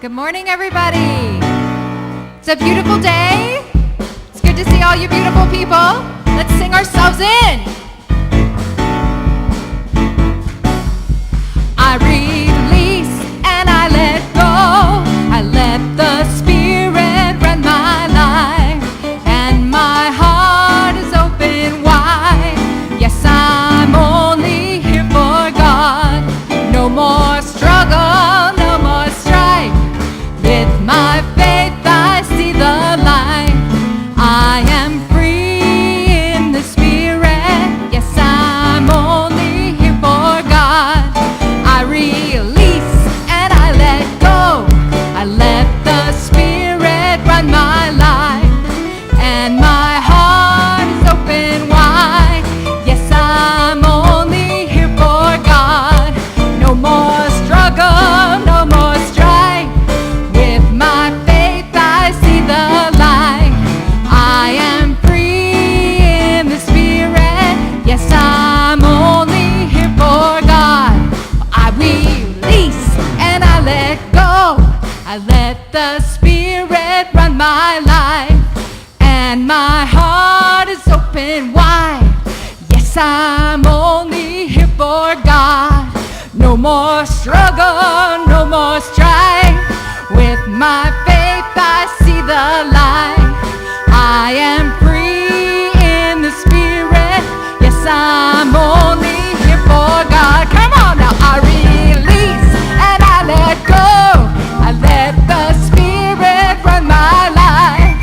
Good morning, everybody. It's a beautiful day. It's good to see all you beautiful people. Let's sing ourselves in. I release and I let go. I let the Spirit run my life, and my heart is open wide. Yes, I'm only here for God. No more struggle, no more strife. With my faith I see the light. I am free in the Spirit. Yes, I'm only here for God. I release and I let go. I let the Spirit run my life, and my heart is open wide. Yes, I'm only here for God. No more struggle, no more strife. With my faith I see the light. I am free in the Spirit. Yes, I'm only here for God. I release and I let go. I let the Spirit run my life, and my heart is open wide. Yes, I'm only here for God. No more struggle, no more strife. With my faith I see the light. I am free in the Spirit. Yes, I'm only here for God. Come on now. I release and I let go. I let the Spirit run my life,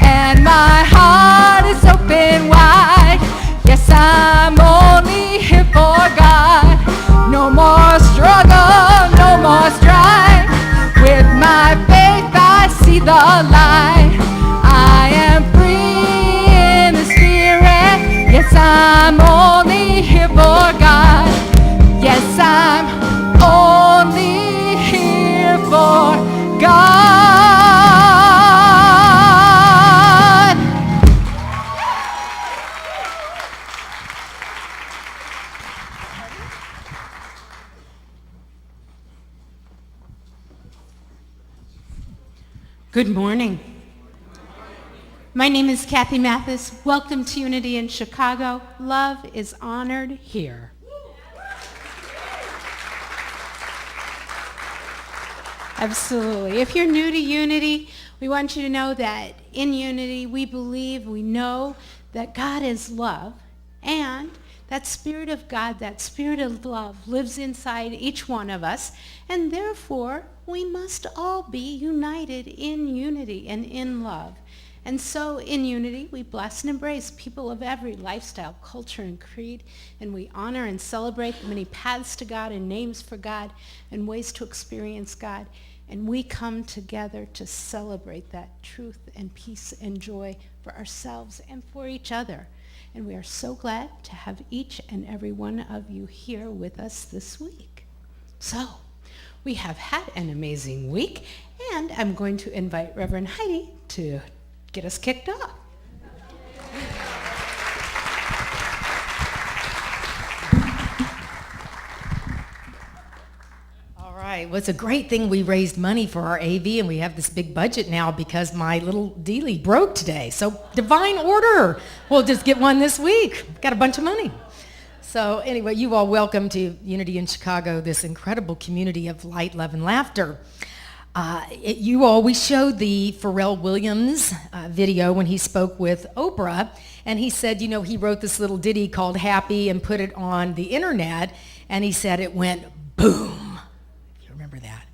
and my heart is open wide. Yes, I'm only here for God. No more struggle, no more strife. With my faith I see the light. I am free in the Spirit. Yes, I'm only here for God. Yes, I'm only here for God. Good morning. My name is Kathy Mathis. Welcome to Unity in Chicago. Love is honored here. Absolutely. If you're new to Unity, we want you to know that in Unity we believe, we know that God is love, and That Spirit of God, that Spirit of love lives inside each one of us, and therefore we must all be united in unity and in love. And so in unity, we bless and embrace people of every lifestyle, culture, and creed, and we honor and celebrate the many paths to God and names for God and ways to experience God. And we come together to celebrate that truth and peace and joy for ourselves and for each other. And we are so glad to have each and every one of you here with us this week. So, we have had an amazing week, and I'm going to invite Reverend Heidi to get us kicked off. All right. Well, it's a great thing we raised money for our AV, and we have this big budget now because my little dealie broke today. So divine order. We'll just get one this week. Got a bunch of money. So anyway, you all welcome to Unity in Chicago, this incredible community of light, love, and laughter. We showed the Pharrell Williams video when he spoke with Oprah, and he said, he wrote this little ditty called Happy and put it on the internet, and he said it went boom. If you remember that.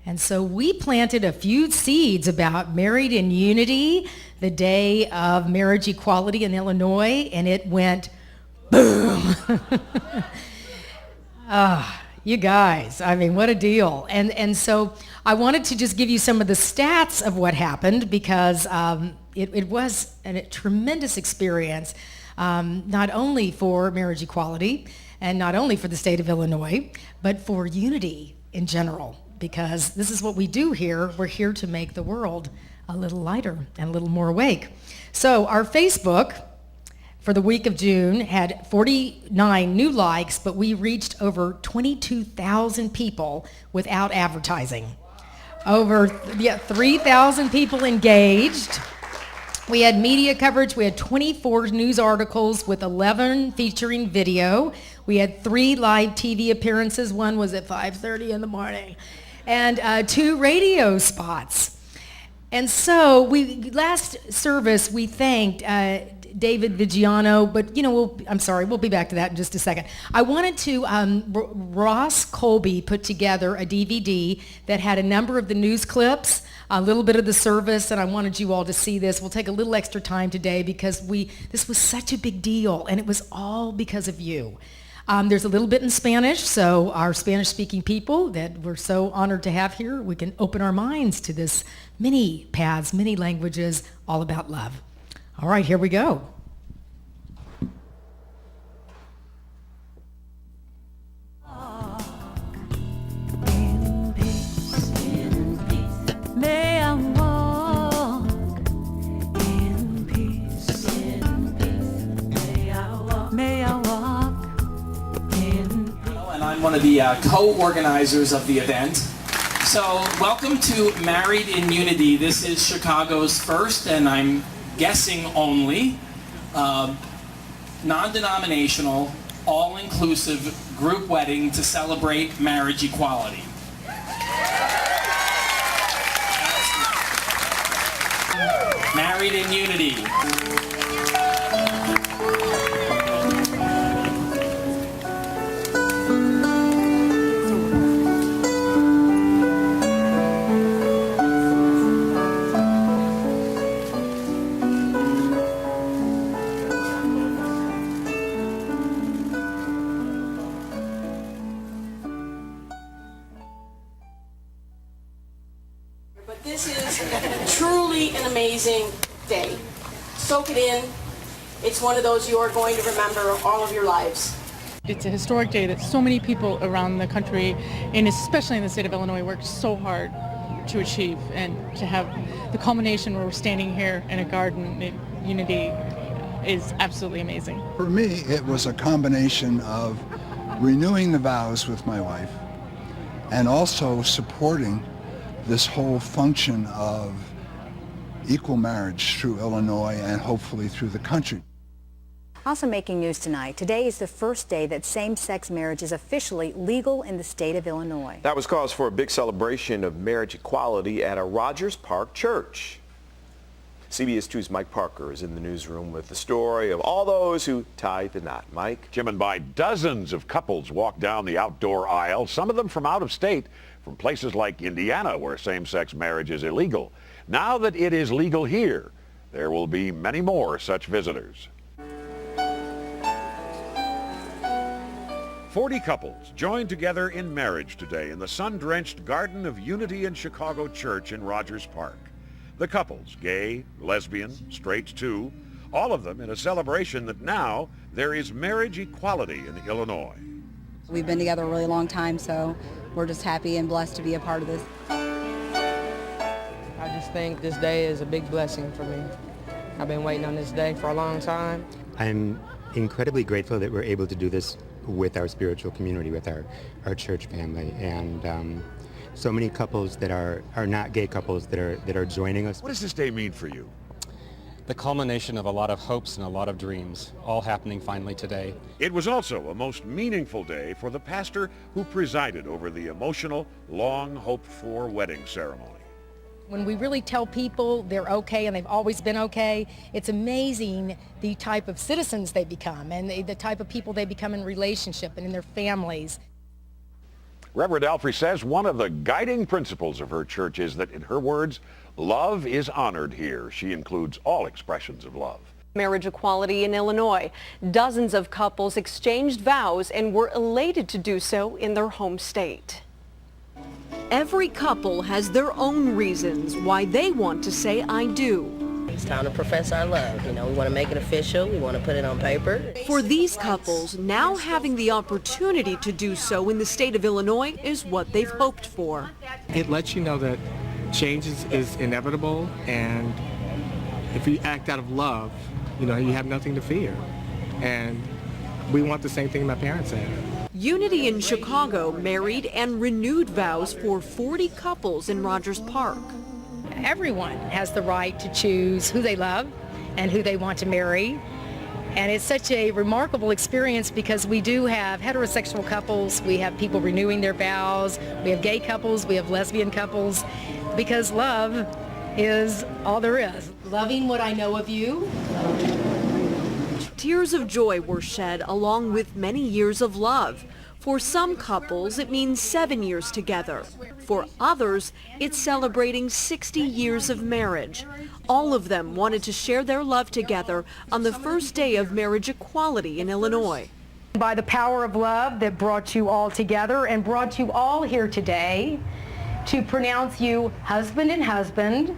And so we planted a few seeds about Married in Unity, the day of marriage equality in Illinois, and it went boom. You guys, what a deal. And so I wanted to just give you some of the stats of what happened because it was a tremendous experience, not only for marriage equality and not only for the state of Illinois, but for unity in general, because this is what we do here. We're here to make the world a little lighter and a little more awake. So our Facebook for the week of June had 49 new likes, but we reached over 22,000 people without advertising. Over 3,000 people engaged. We had media coverage. We had 24 news articles with 11 featuring video. We had 3 live TV appearances. One was at 5:30 in the morning. And 2 radio spots. And so last service we thanked David Vigiano, but we'll be back to that in just a second. I wanted to, Ross Colby put together a DVD that had a number of the news clips, a little bit of the service, and I wanted you all to see this. We'll take a little extra time today because this was such a big deal, and it was all because of you. There's a little bit in Spanish, so our Spanish-speaking people that we're so honored to have here, we can open our minds to this many paths, many languages, all about love. All right, here we go. In peace, may I walk in peace. May I walk in peace. And I'm one of the co-organizers of the event. So welcome to Married in Unity. This is Chicago's first, and I'm guessing only, non-denominational, all-inclusive group wedding to celebrate marriage equality. Married in Unity. This is truly an amazing day. Soak it in. It's one of those you are going to remember all of your lives. It's a historic day that so many people around the country, and especially in the state of Illinois, worked so hard to achieve, and to have the culmination where we're standing here in a garden in Unity is absolutely amazing. For me, it was a combination of renewing the vows with my wife and also supporting this whole function of equal marriage through Illinois and hopefully through the country. Also making news tonight, today is the first day that same-sex marriage is officially legal in the state of Illinois. That was cause for a big celebration of marriage equality at a Rogers Park church. CBS 2's Mike Parker is in the newsroom with the story of all those who tied the knot. Mike? Jim and by dozens of couples walk down the outdoor aisle, some of them from out of state, from places like Indiana where same-sex marriage is illegal. Now that it is legal here, there will be many more such visitors. 40 couples joined together in marriage today in the sun-drenched Garden of Unity in Chicago Church in Rogers Park. The couples, gay, lesbian, straight too, all of them in a celebration that now there is marriage equality in Illinois. We've been together a really long time, so we're just happy and blessed to be a part of this. I just think this day is a big blessing for me. I've been waiting on this day for a long time. I'm incredibly grateful that we're able to do this with our spiritual community, with our church family, and so many couples that are not gay couples that are joining us. What does this day mean for you? The culmination of a lot of hopes and a lot of dreams, all happening finally today. It was also a most meaningful day for the pastor who presided over the emotional, long hoped-for wedding ceremony. When we really tell people they're okay and they've always been okay, it's amazing the type of citizens they become and the type of people they become in relationship and in their families. Reverend Alfrey says one of the guiding principles of her church is that, in her words, love is honored here. She includes all expressions of love. Marriage equality in Illinois. Dozens of couples exchanged vows and were elated to do so in their home state. Every couple has their own reasons why they want to say I do. It's time to profess our love. You know, we want to make it official. We want to put it on paper. For these couples, now having the opportunity to do so in the state of Illinois is what they've hoped for. It lets you know that change is inevitable, and if you act out of love, you know, you have nothing to fear. And we want the same thing my parents had. Unity in Chicago married and renewed vows for 40 couples in Rogers Park. Everyone has the right to choose who they love and who they want to marry. And it's such a remarkable experience because we do have heterosexual couples, we have people renewing their vows, we have gay couples, we have lesbian couples, because love is all there is. Loving what I know of you. Tears of joy were shed along with many years of love. For some couples, it means 7 years together. For others, it's celebrating 60 years of marriage. All of them wanted to share their love together on the first day of marriage equality in Illinois. By the power of love that brought you all together and brought you all here today to pronounce you husband and husband,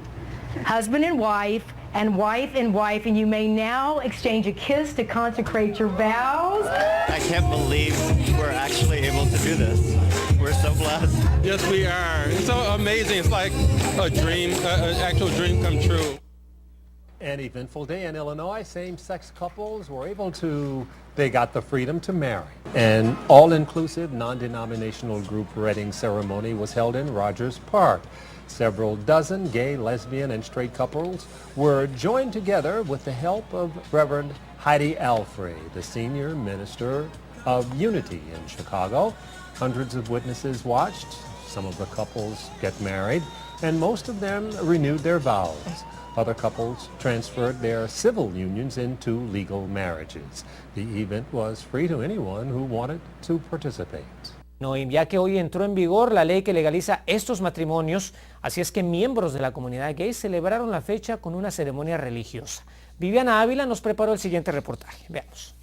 husband and wife, and wife, and you may now exchange a kiss to consecrate your vows. I can't believe we're actually able to do this. We're so blessed. Yes, we are. It's so amazing. It's like a dream, an actual dream come true. An eventful day in Illinois. Same-sex couples were they got the freedom to marry. An all-inclusive, non-denominational group wedding ceremony was held in Rogers Park. Several dozen gay, lesbian, and straight couples were joined together with the help of Reverend Heidi Alfrey, the senior minister of Unity in Chicago. Hundreds of witnesses watched. Some of the couples get married, and most of them renewed their vows. Other couples transferred their civil unions into legal marriages. The event was free to anyone who wanted to participate. No, ya que hoy entró en vigor la ley que legaliza estos matrimonios, así es que miembros de la comunidad gay celebraron la fecha con una ceremonia religiosa. Viviana Ávila nos preparó el siguiente reportaje. Veamos.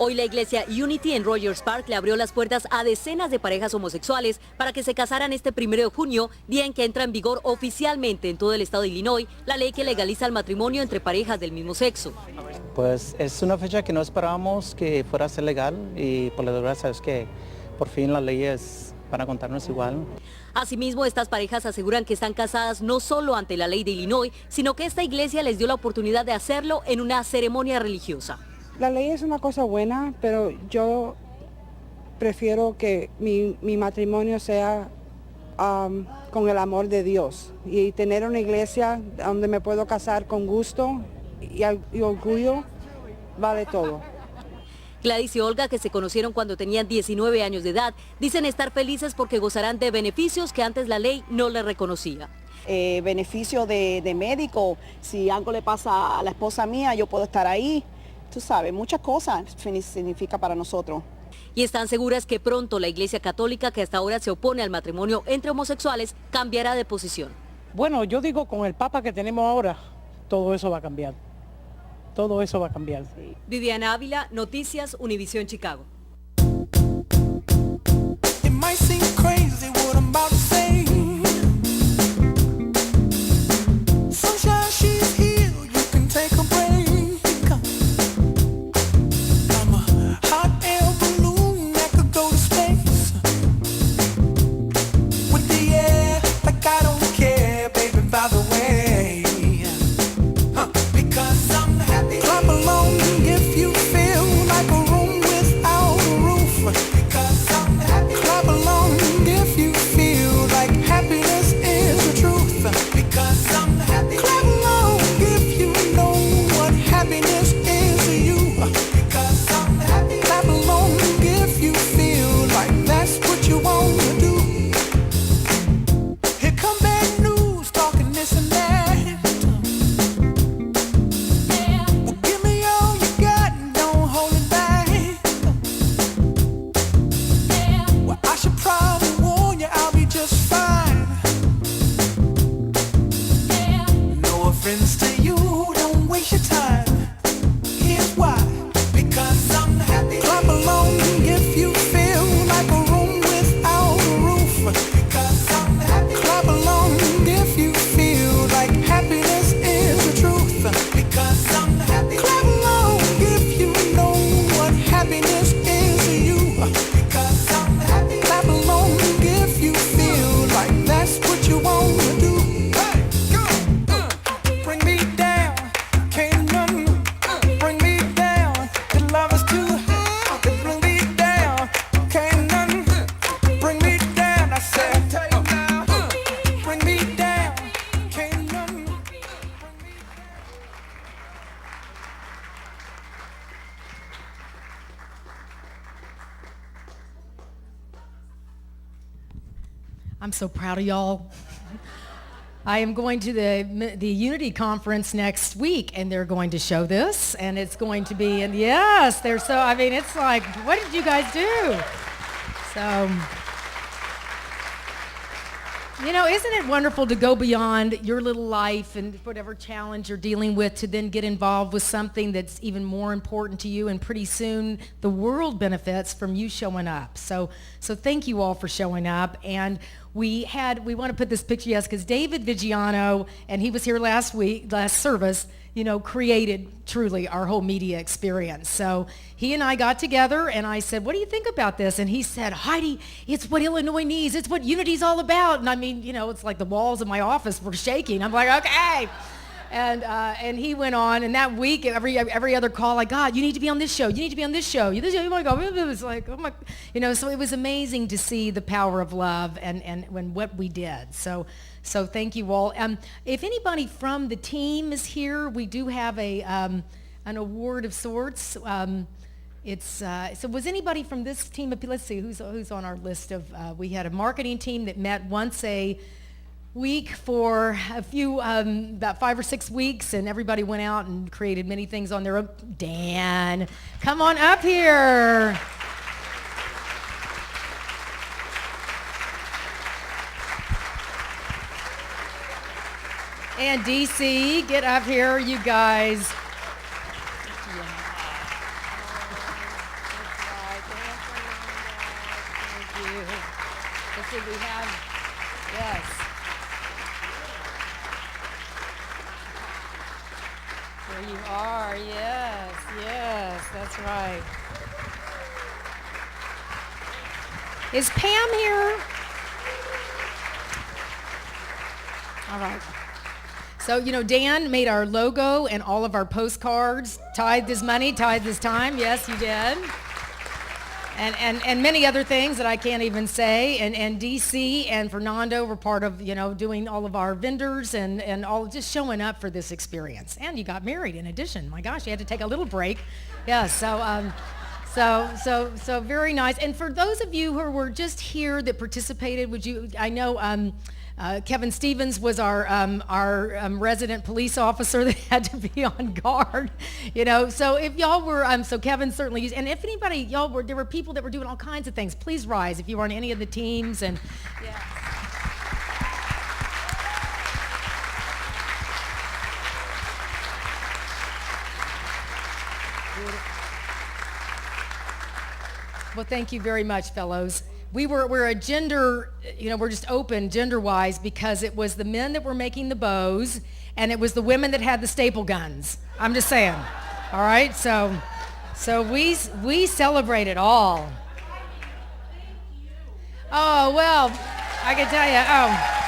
Hoy la iglesia Unity en Rogers Park le abrió las puertas a decenas de parejas homosexuales para que se casaran este 1 de junio, día en que entra en vigor oficialmente en todo el estado de Illinois la ley que legaliza el matrimonio entre parejas del mismo sexo. Pues es una fecha que no esperábamos que fuera a ser legal y por la desgracia es que por fin las leyes van a contarnos igual. Asimismo, estas parejas aseguran que están casadas no solo ante la ley de Illinois, sino que esta iglesia les dio la oportunidad de hacerlo en una ceremonia religiosa. La ley es una cosa buena, pero yo prefiero que mi matrimonio sea con el amor de Dios y tener una iglesia donde me puedo casar con gusto y orgullo, vale todo. Gladys y Olga, que se conocieron cuando tenían 19 años de edad, dicen estar felices porque gozarán de beneficios que antes la ley no les reconocía. beneficio de médico. Si algo le pasa a la esposa mía, yo puedo estar ahí. Tú sabes, muchas cosas significa para nosotros. Y están seguras que pronto la Iglesia Católica, que hasta ahora se opone al matrimonio entre homosexuales, cambiará de posición. Bueno, yo digo, con el Papa que tenemos ahora, todo eso va a cambiar. Todo eso va a cambiar. Viviana Ávila, Noticias Univisión Chicago. I'm so proud of y'all. I am going to the Unity Conference next week, and they're going to show this, and it's going to be, and yes, they're so, I mean, it's like, what did you guys do? So, you know, isn't it wonderful to go beyond your little life and whatever challenge you're dealing with to then get involved with something that's even more important to you, and pretty soon the world benefits from you showing up. So thank you all for showing up. And we want to put this picture, yes, because David Vigiano, and he was here last service, you know, created truly our whole media experience. So he and I got together, and I said, what do you think about this? And he said, Heidi, it's what Illinois needs. It's what Unity's all about. And I mean, you know, it's like the walls of my office were shaking. I'm like, okay. And he went on, and that week, every other call I got, you need to be on this show. You need to be on this show. You want to go. It was like, oh my, you know. So it was amazing to see the power of love and what we did. So thank you all. If anybody from the team is here, we do have an award of sorts. So was anybody from this team? Let's see who's on our list of. We had a marketing team that met once a week for a few, about 5 or 6 weeks, and everybody went out and created many things on their own. Dan, come on up here. And DC, get up here, you guys. Thank you. Let's see, we have, yes. There you are, yes, that's right. Is Pam here? All right. So, you know, Dan made our logo and all of our postcards, tithed his money, tithed his time. Yes, you did. And many other things that I can't even say. And DC and Fernando were part of, you know, doing all of our vendors and all, just showing up for this experience. And you got married in addition. My gosh, you had to take a little break. Yeah, So very nice. And for those of you who were just here that participated, I know Kevin Stevens was our resident police officer that had to be on guard, So if y'all were, so Kevin certainly used, and if anybody, there were people that were doing all kinds of things, please rise if you were on any of the teams. And yeah. Well, thank you very much, fellows. We're a gender, we're just open gender-wise because it was the men that were making the bows and it was the women that had the staple guns. I'm just saying. All right, so we celebrate it all. Oh, well, I can tell you,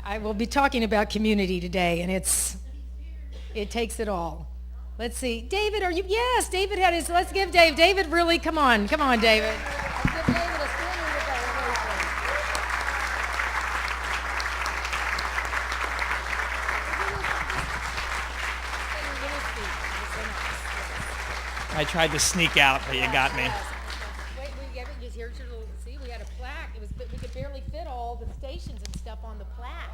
I will be talking about community today, and it takes it all. Let's see. David, yes, David had his, let's give David really, come on, David. Let's give David a standing ovation. I tried to sneak out, but you got me. Wait, see, we had a plaque. We could barely fit all the stations and stuff on the plaque.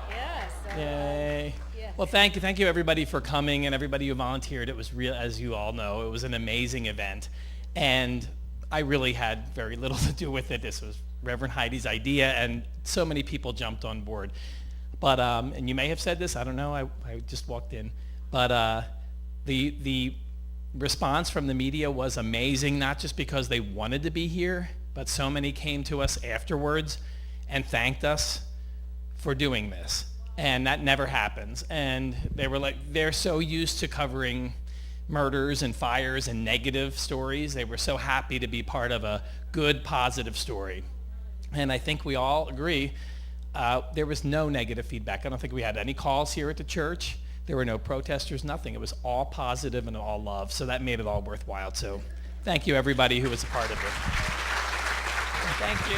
Yes. Yay. Yes. Well, thank you everybody for coming and everybody who volunteered. It was real, as you all know, it was an amazing event. And I really had very little to do with it. This was Reverend Heidi's idea and so many people jumped on board. But, and you may have said this, I don't know, I just walked in. But the response from the media was amazing, not just because they wanted to be here, but so many came to us afterwards and thanked us for doing this. And that never happens. And they were like, they're so used to covering murders and fires and negative stories. They were so happy to be part of a good, positive story. And I think we all agree, there was no negative feedback. I don't think we had any calls here at the church. There were no protesters, nothing. It was all positive and all love. So that made it all worthwhile. So thank you, everybody who was a part of it. Thank you.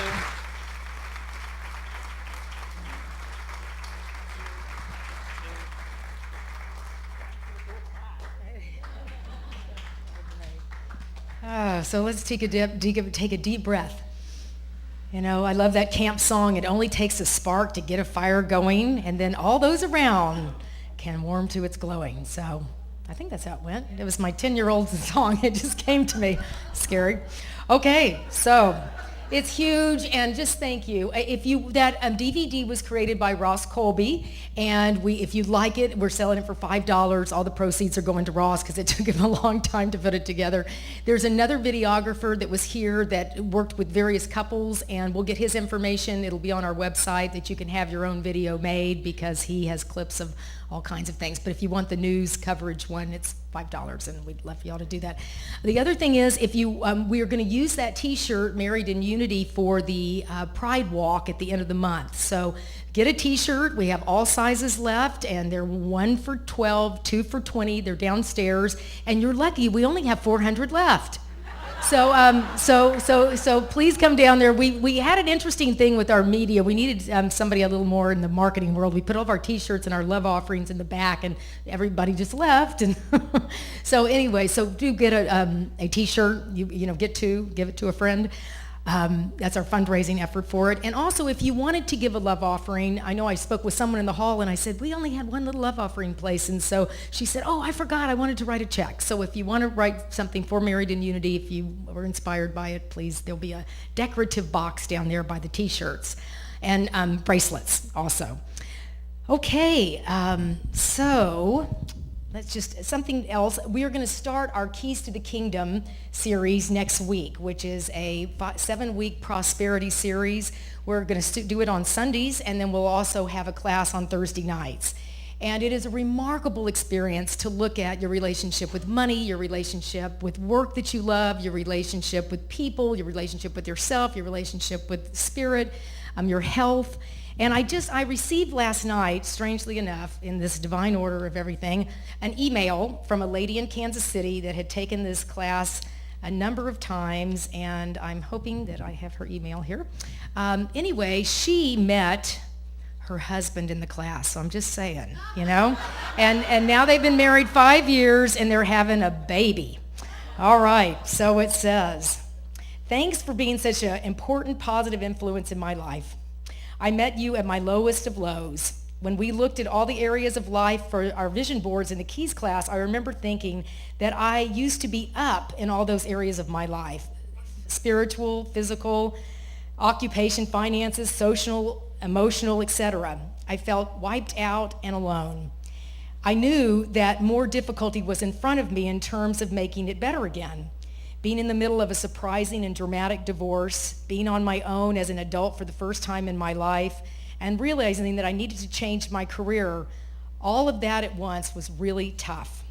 So let's take a deep breath. I love that camp song. It only takes a spark to get a fire going, and then all those around can warm to its glowing. So I think that's how it went. It was my 10-year-old song. It just came to me. Scary. Okay, so it's huge, and just thank you. That DVD was created by Ross Colby, and if you'd like it, we're selling it for $5. All the proceeds are going to Ross because it took him a long time to put it together. There's another videographer that was here that worked with various couples, and we'll get his information. It'll be on our website that you can have your own video made because he has clips of all kinds of things. But if you want the news coverage one, it's $5, and we'd love for y'all to do that. The other thing is, we are going to use that T-shirt, Married in Unity, for the Pride Walk at the end of the month. So get a T-shirt. We have all sizes left, and they're 1 for $12, 2 for $20. They're downstairs, and you're lucky. We only have 400 left. So please come down there. We had an interesting thing with our media. We needed somebody a little more in the marketing world. We put all of our T-shirts and our love offerings in the back, and everybody just left. And so anyway, so do get a T-shirt. Get two, give it to a friend. That's our fundraising effort for it. And also, if you wanted to give a love offering, I know I spoke with someone in the hall and I said, we only had one little love offering place. And so she said, oh, I forgot, I wanted to write a check. So if you want to write something for Married in Unity, if you were inspired by it, please, there'll be a decorative box down there by the T-shirts and bracelets also. Okay, so that's just something else. We are going to start our Keys to the Kingdom series next week, which is a 7-week prosperity series. We're going to do it on Sundays, and then we'll also have a class on Thursday nights. And it is a remarkable experience to look at your relationship with money, your relationship with work that you love, your relationship with people, your relationship with yourself, your relationship with spirit, your health. And I received last night, strangely enough, in this divine order of everything, an email from a lady in Kansas City that had taken this class a number of times, and I'm hoping that I have her email here. Anyway, she met her husband in the class, so I'm just saying, you know? And now they've been married 5 years, and they're having a baby. All right, so it says, thanks for being such an important, positive influence in my life. I met you at my lowest of lows. When we looked at all the areas of life for our vision boards in the Keys class, I remember thinking that I used to be up in all those areas of my life: spiritual, physical, occupation, finances, social, emotional, etc. I felt wiped out and alone. I knew that more difficulty was in front of me in terms of making it better again. Being in the middle of a surprising and dramatic divorce, being on my own as an adult for the first time in my life, and realizing that I needed to change my career, all of that at once was really tough.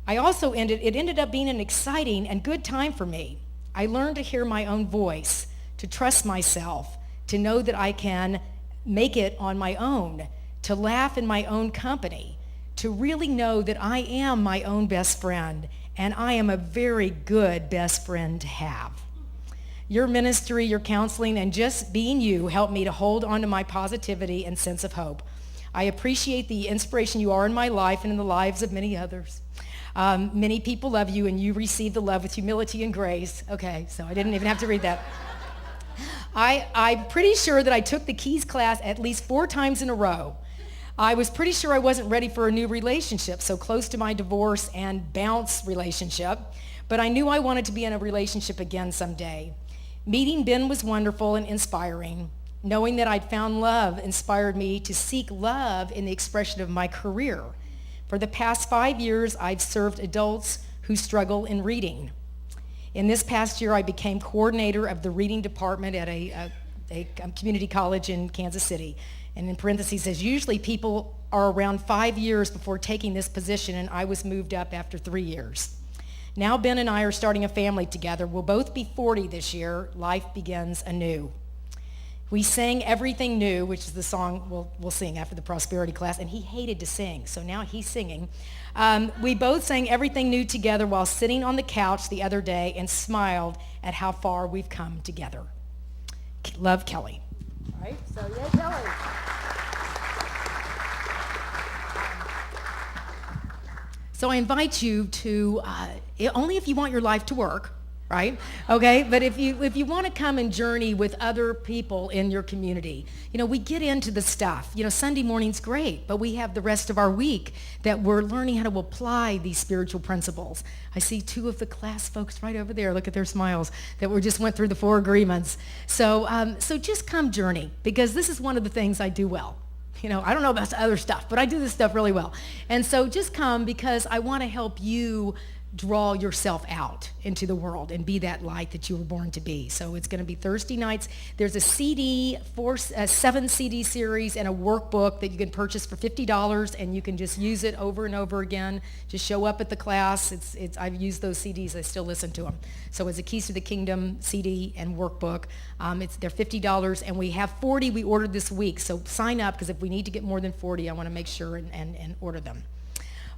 It ended up being an exciting and good time for me. I learned to hear my own voice, to trust myself, to know that I can make it on my own, to laugh in my own company, to really know that I am my own best friend, and I am a very good best friend to have. Your ministry, your counseling, and just being you helped me to hold on to my positivity and sense of hope. I appreciate the inspiration you are in my life and in the lives of many others. Many people love you, and you receive the love with humility and grace. Okay, so I didn't even have to read that. I'm pretty sure that I took the Keys class at least 4 times in a row. I was pretty sure I wasn't ready for a new relationship, so close to my divorce and bounce relationship, but I knew I wanted to be in a relationship again someday. Meeting Ben was wonderful and inspiring. Knowing that I'd found love inspired me to seek love in the expression of my career. For the past 5 years, I've served adults who struggle in reading. In this past year, I became coordinator of the reading department at a community college in Kansas City. And in parentheses says, usually people are around 5 years before taking this position, and I was moved up after 3 years. Now Ben and I are starting a family together. We'll both be 40 this year. Life begins anew. We sang Everything New, which is the song we'll sing after the prosperity class, and he hated to sing, so now he's singing. We both sang Everything New together while sitting on the couch the other day and smiled at how far we've come together. Love, Kelly. All right, so yay, Kelly. So I invite you to, only if you want your life to work, right? Okay, but if you want to come and journey with other people in your community, we get into the stuff. Sunday morning's great, but we have the rest of our week that we're learning how to apply these spiritual principles. I see 2 of the class folks right over there. Look at their smiles that we just went through the 4 agreements. So just come journey, because this is one of the things I do well. I don't know about other stuff, but I do this stuff really well. And so just come, because I want to help you draw yourself out into the world and be that light that you were born to be. So it's going to be Thursday nights. There's a 7 CD series and a workbook that you can purchase for $50, and you can just use it over and over again. Just show up at the class. I've used those CDs. I still listen to them. So it's a Keys to the Kingdom CD and workbook. They're $50, and we have 40 we ordered this week. So sign up, because if we need to get more than 40, I want to make sure and order them.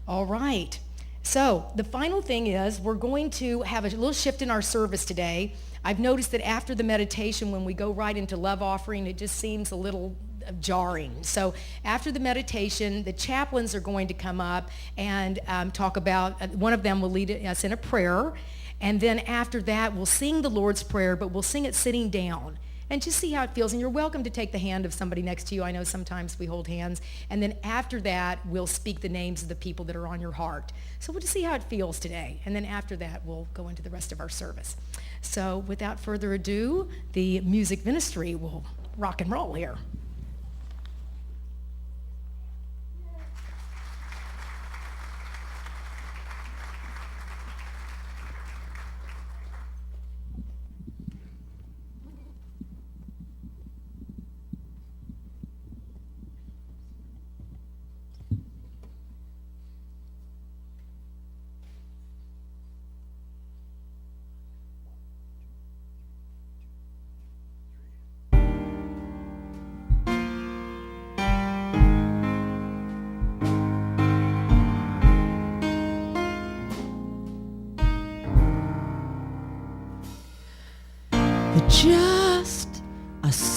All right. So the final thing is, we're going to have a little shift in our service today. I've noticed that after the meditation, when we go right into love offering, it just seems a little jarring. So after the meditation, the chaplains are going to come up and talk about, one of them will lead us in a prayer, and then after that, we'll sing the Lord's Prayer, but we'll sing it sitting down. And just see how it feels. And you're welcome to take the hand of somebody next to you. I know sometimes we hold hands. And then after that, we'll speak the names of the people that are on your heart. So we'll just see how it feels today. And then after that, we'll go into the rest of our service. So without further ado, the music ministry will rock and roll here.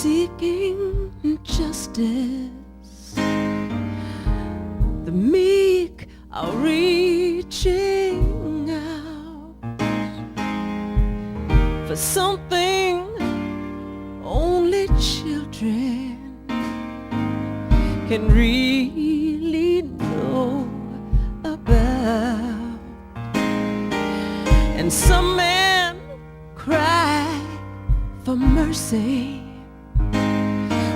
seeking justice. The meek are reaching out for something only children can really know about. And some men cry for mercy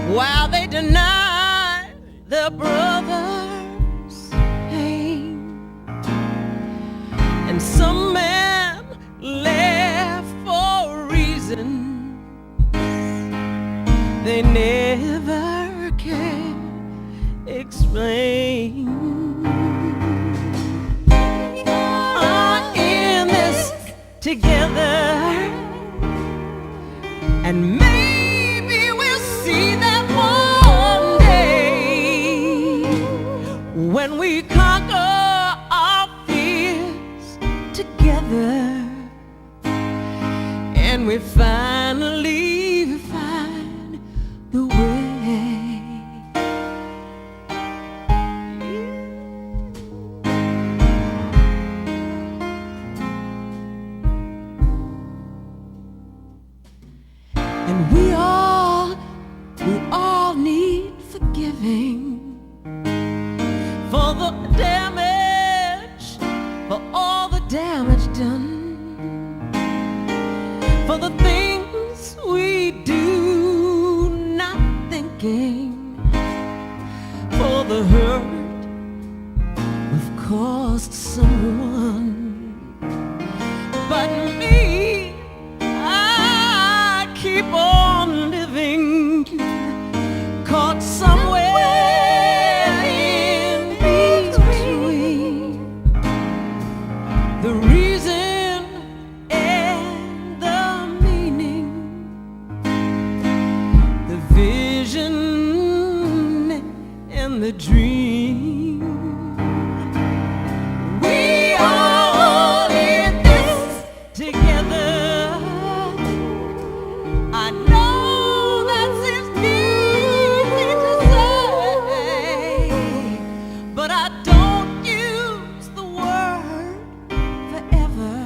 while they deny their brother's pain. And some men laugh for reasons they never can explain. Are in this together, and maybe we'll see that one day when we conquer our fears together, and we finally find the way. And we all need forgiving for the damage, for all the damage done, for the things we do not thinking, for the hurt we've caused someone. But me, I keep on living, caught somewhere in between the reason and the meaning, the vision and the dream. We all in this together. I know that seems easy to say, but I don't use the word forever.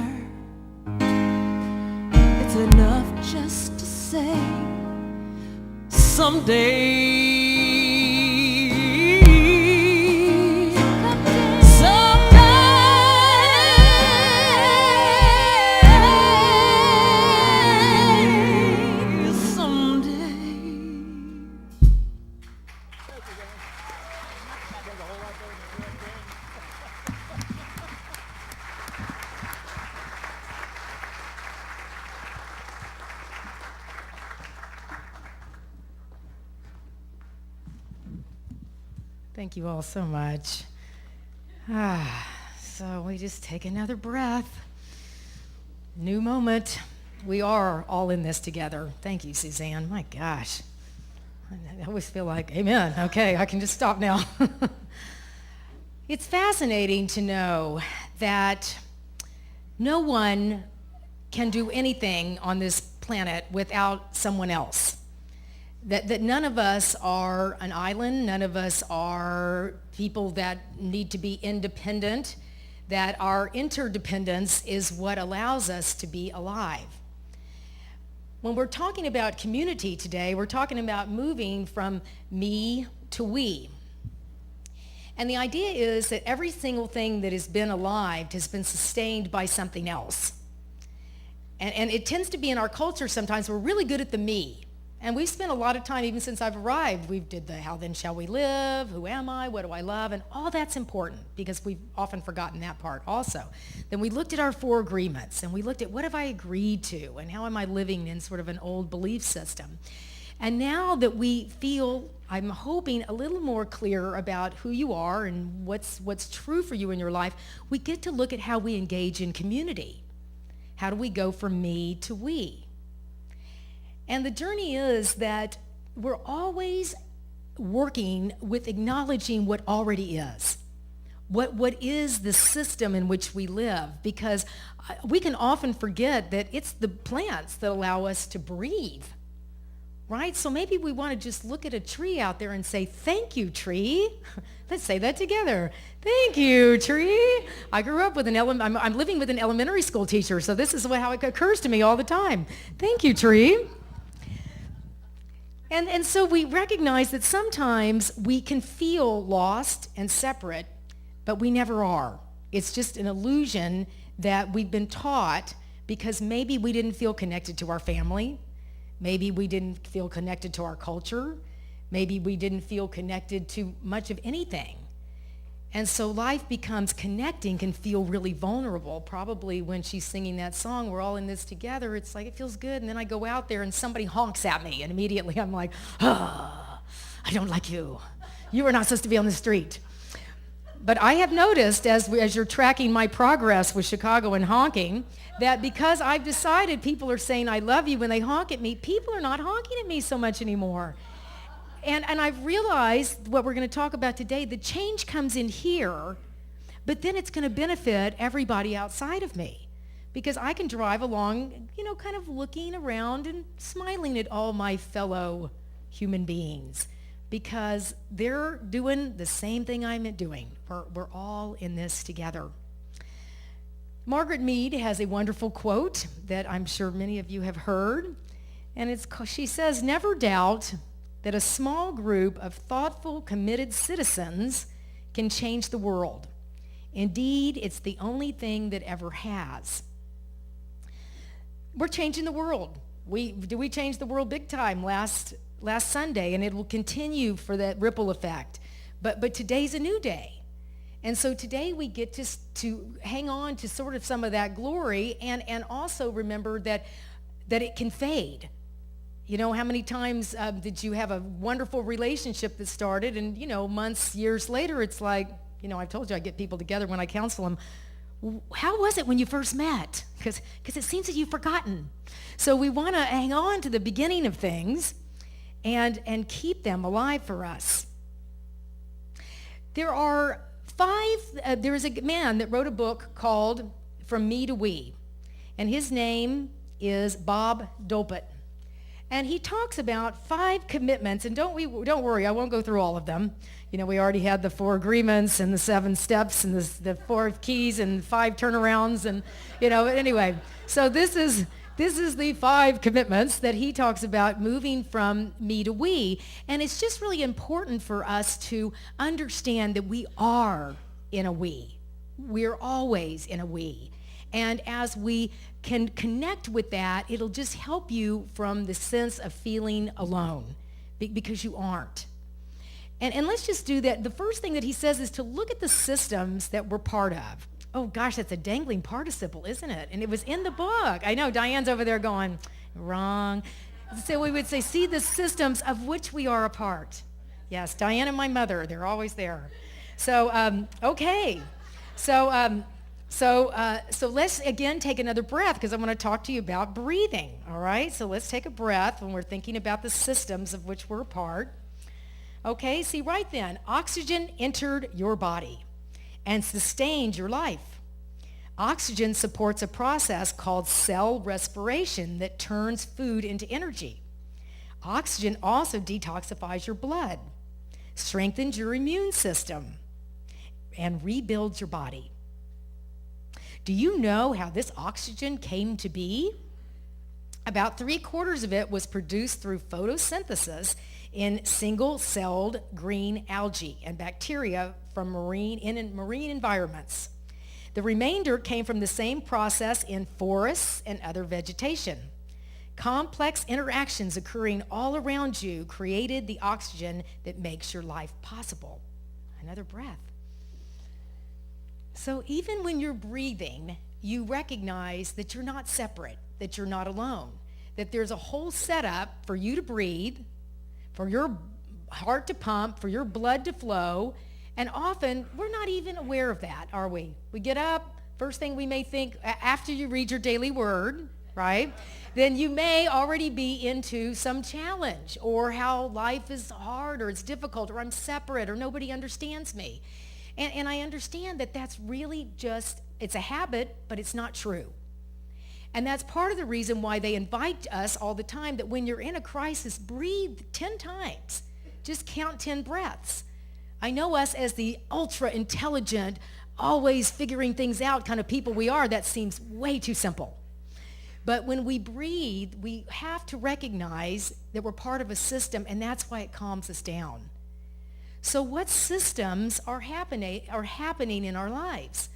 It's enough just to say someday. Thank you all so much. So we just take another breath. New moment. We are all in this together. Thank you, Suzanne. My gosh. I always feel like, amen. Okay, I can just stop now. It's fascinating to know that no one can do anything on this planet without someone else. That none of us are an island, none of us are people that need to be independent, that our interdependence is what allows us to be alive. When we're talking about community today, we're talking about moving from me to we. And the idea is that every single thing that has been alive has been sustained by something else. And it tends to be in our culture sometimes, we're really good at the me. And we've spent a lot of time, even since I've arrived, we did the how then shall we live, who am I, what do I love, and all that's important because we've often forgotten that part also. Then we looked at our 4 agreements and we looked at what have I agreed to and how am I living in sort of an old belief system. And now that we feel, I'm hoping, a little more clear about who you are and what's true for you in your life, we get to look at how we engage in community. How do we go from me to we? And the journey is that we're always working with acknowledging what already is. What is the system in which we live? Because we can often forget that it's the plants that allow us to breathe. right? So maybe we want to just look at a tree out there and say, thank you, tree. Let's say that together. Thank you, tree. I grew up with I'm living with an elementary school teacher, so this is how it occurs to me all the time. Thank you, tree. And so we recognize that sometimes we can feel lost and separate, but we never are. It's just an illusion that we've been taught because maybe we didn't feel connected to our family. Maybe we didn't feel connected to our culture. Maybe we didn't feel connected to much of anything. And so life becomes connecting, can feel really vulnerable. Probably when she's singing that song, we're all in this together, it's like it feels good. And then I go out there and somebody honks at me and immediately I'm like, I don't like you. You are not supposed to be on the street. But I have noticed as you're tracking my progress with Chicago and honking, that because I've decided people are saying I love you when they honk at me, people are not honking at me so much anymore. And I've realized what we're going to talk about today, the change comes in here, but then it's going to benefit everybody outside of me. Because I can drive along, kind of looking around and smiling at all my fellow human beings because they're doing the same thing I'm doing. We're all in this together. Margaret Mead has a wonderful quote that I'm sure many of you have heard, and she says, "Never doubt that a small group of thoughtful, committed citizens can change the world. Indeed, it's the only thing that ever has." We're changing the world. We changed the world big time last Sunday, and it will continue for that ripple effect. But today's a new day. And so today we get to hang on to sort of some of that glory and also remember that it can fade. How many times did you have a wonderful relationship that started and, months, years later, it's like, I've told you I get people together when I counsel them. How was it when you first met? Because it seems that you've forgotten. So we want to hang on to the beginning of things and keep them alive for us. There is a man that wrote a book called From Me to We, and his name is Bob Dolpett. And he talks about 5 commitments, and don't worry, I won't go through all of them. We already had the 4 agreements and the 7 steps and the 4 keys and 5 turnarounds, and anyway. So this is the 5 commitments that he talks about moving from me to we, and it's just really important for us to understand that we are in a we. We're always in a we. And as we can connect with that, it'll just help you from the sense of feeling alone, because you aren't. And let's just do that. The first thing that he says is to look at the systems that we're part of. Oh gosh, that's a dangling participle, isn't it? And it was in the book. I know, Diane's over there going, wrong. So we would say, see the systems of which we are a part. Yes, Diane and my mother, they're always there. So, okay. So let's again take another breath because I want to talk to you about breathing, all right? So let's take a breath when we're thinking about the systems of which we're a part. Okay, see right then, oxygen entered your body and sustained your life. Oxygen supports a process called cell respiration that turns food into energy. Oxygen also detoxifies your blood, strengthens your immune system, and rebuilds your body. Do you know how this oxygen came to be? About 3/4 of it was produced through photosynthesis in single-celled green algae and bacteria from marine environments. The remainder came from the same process in forests and other vegetation. Complex interactions occurring all around you created the oxygen that makes your life possible. Another breath. So even when you're breathing, you recognize that you're not separate, that you're not alone, that there's a whole setup for you to breathe, for your heart to pump, for your blood to flow, and often we're not even aware of that, are we? We get up, first thing we may think, after you read your daily word, right? Then you may already be into some challenge or how life is hard or it's difficult or I'm separate or nobody understands me. And I understand that that's really just, it's a habit, but it's not true. And that's part of the reason why they invite us all the time that when you're in a crisis, breathe 10 times. Just count 10 breaths. I know us as the ultra intelligent, always figuring things out kind of people we are, that seems way too simple. But when we breathe, we have to recognize that we're part of a system, and that's why it calms us down. So what systems are happening in our lives?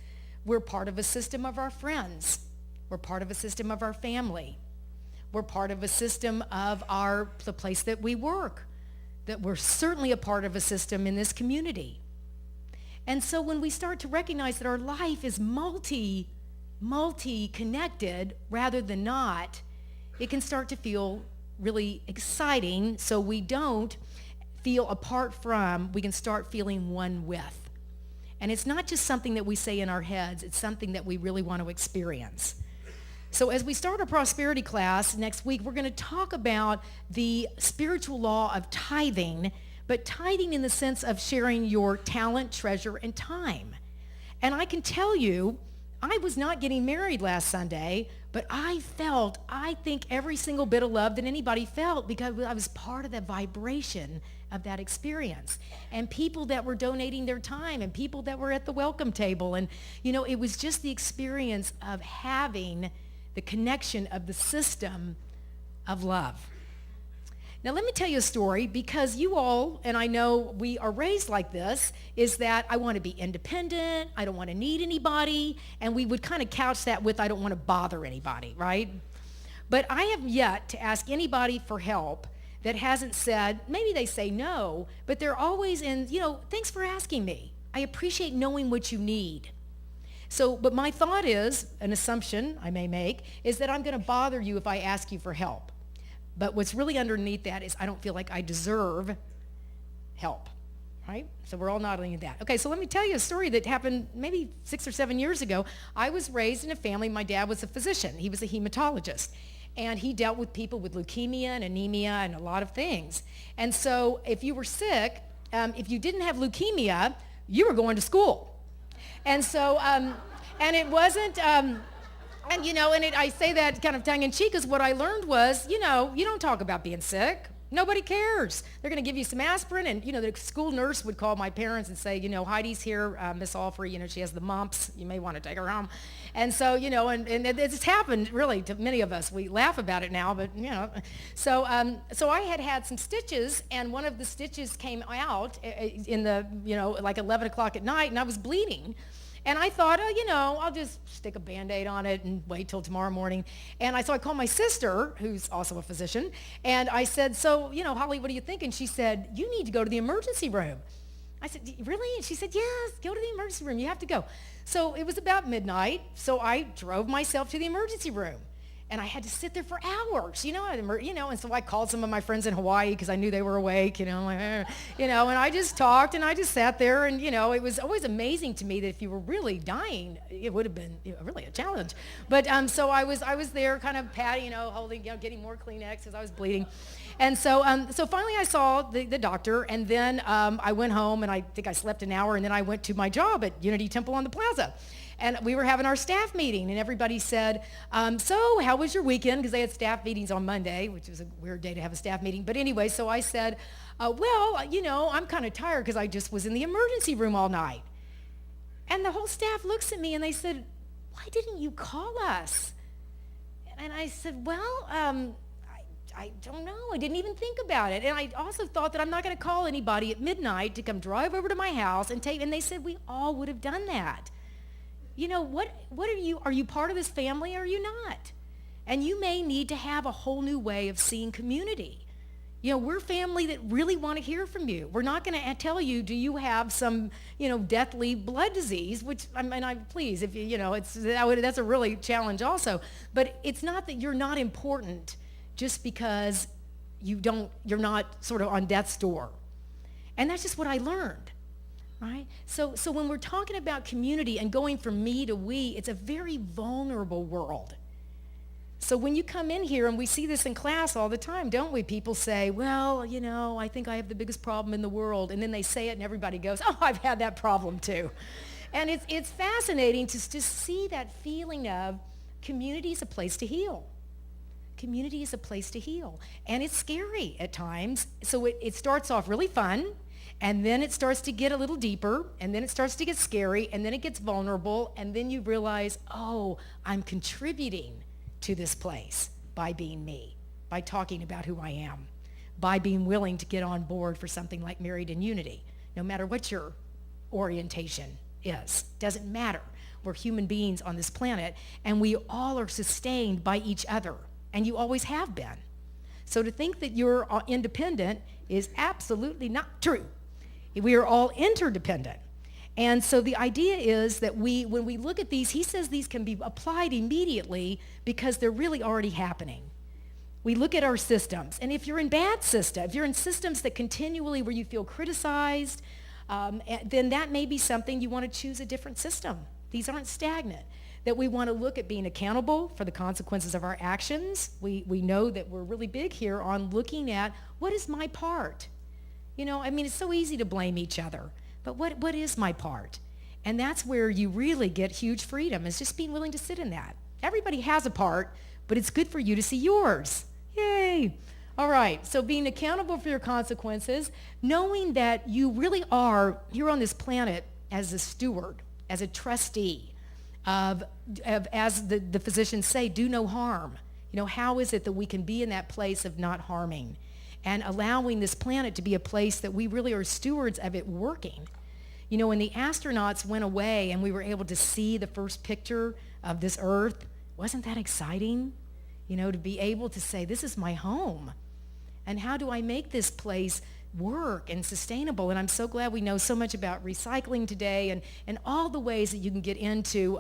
We're part of a system of our friends. We're part of a system of our family. We're part of a system of the place that we work. That we're certainly a part of a system in this community. And so when we start to recognize that our life is multi-connected rather than not, it can start to feel really exciting, so we don't feel apart from, we can start feeling one with. And it's not just something that we say in our heads, it's something that we really want to experience. So as we start our prosperity class next week, we're going to talk about the spiritual law of tithing, but tithing in the sense of sharing your talent, treasure, and time. And I can tell you, I was not getting married last Sunday, but I think every single bit of love that anybody felt because I was part of the vibration of that experience. And people that were donating their time and people that were at the welcome table. And, it was just the experience of having the connection of the system of love. Now let me tell you a story, because you all, and I know we are raised like this, is that I want to be independent, I don't want to need anybody, and we would kind of couch that with I don't want to bother anybody, right? But I have yet to ask anybody for help that hasn't said, maybe they say no, but they're always in, thanks for asking me. I appreciate knowing what you need. So, but my thought is, an assumption I may make, is that I'm going to bother you if I ask you for help. But what's really underneath that is I don't feel like I deserve help, right? So we're all nodding at that. Okay, so let me tell you a story that happened maybe 6 or 7 years ago. I was raised in a family, my dad was a physician. He was a hematologist. And he dealt with people with leukemia and anemia and a lot of things. And so if you were sick, if you didn't have leukemia, you were going to school. And so, and it wasn't, I say that kind of tongue-in-cheek, because what I learned was, you don't talk about being sick. Nobody cares. They're going to give you some aspirin, and, the school nurse would call my parents and say, Heidi's here, Miss Alfrey, she has the mumps. You may want to take her home. And so, and it's happened, really, to many of us. We laugh about it now, but, So I had some stitches, and one of the stitches came out in the, like 11 o'clock at night, and I was bleeding. And I thought, I'll just stick a Band-Aid on it and wait till tomorrow morning. And so I called my sister, who's also a physician, and I said, so, Holly, what do you think? And she said, you need to go to the emergency room. I said, really? And she said, yes, go to the emergency room. You have to go. So it was about midnight, so I drove myself to the emergency room. And I had to sit there for hours, and so I called some of my friends in Hawaii because I knew they were awake, and I just talked and I just sat there, and, it was always amazing to me that if you were really dying, it would have been really a challenge. But so I was there kind of patting, holding, getting more Kleenex because I was bleeding. And so finally I saw the doctor, and then I went home, and I think I slept an hour, and then I went to my job at Unity Temple on the Plaza. And we were having our staff meeting, and everybody said, so how was your weekend? Because they had staff meetings on Monday, which was a weird day to have a staff meeting. But anyway, so I said, well, I'm kind of tired because I just was in the emergency room all night. And the whole staff looks at me, and they said, why didn't you call us? And I said, well, I don't know. I didn't even think about it. And I also thought that I'm not going to call anybody at midnight to come drive over to my house and take, and they said, we all would have done that. What are you part of this family or are you not? And you may need to have a whole new way of seeing community. We're family that really want to hear from you. We're not going to tell you, do you have some, deathly blood disease, which, please, if that's a really challenge also. But it's not that you're not important just because you're not sort of on death's door. And that's just what I learned. Right? So when we're talking about community and going from me to we, it's a very vulnerable world. So when you come in here, and we see this in class all the time, don't we? People say, well, I think I have the biggest problem in the world. And then they say it and everybody goes, oh, I've had that problem too. And it's fascinating to see that feeling of community is a place to heal. Community is a place to heal. And it's scary at times. So it starts off really fun, and then it starts to get a little deeper, and then it starts to get scary, and then it gets vulnerable, and then you realize, oh, I'm contributing to this place by being me, by talking about who I am, by being willing to get on board for something like Married in Unity, no matter what your orientation is. Doesn't matter. We're human beings on this planet, and we all are sustained by each other, and you always have been. So to think that you're independent is absolutely not true. We are all interdependent. And so the idea is that when we look at these, he says these can be applied immediately because they're really already happening. We look at our systems, and if you're in bad systems, if you're in systems that continually where you feel criticized, then that may be something you want to choose a different system. These aren't stagnant. That we want to look at being accountable for the consequences of our actions. We know that we're really big here on looking at what is my part. It's so easy to blame each other, but what is my part? And that's where you really get huge freedom, is just being willing to sit in that. Everybody has a part, but it's good for you to see yours. Yay! All right, so being accountable for your consequences, knowing that you really are here on this planet as a steward, as a trustee of as the physicians say, do no harm. How is it that we can be in that place of not harming and allowing this planet to be a place that we really are stewards of it working? When the astronauts went away and we were able to see the first picture of this Earth, wasn't that exciting? To be able to say, this is my home. And how do I make this place work and sustainable? And I'm so glad we know so much about recycling today and all the ways that you can get into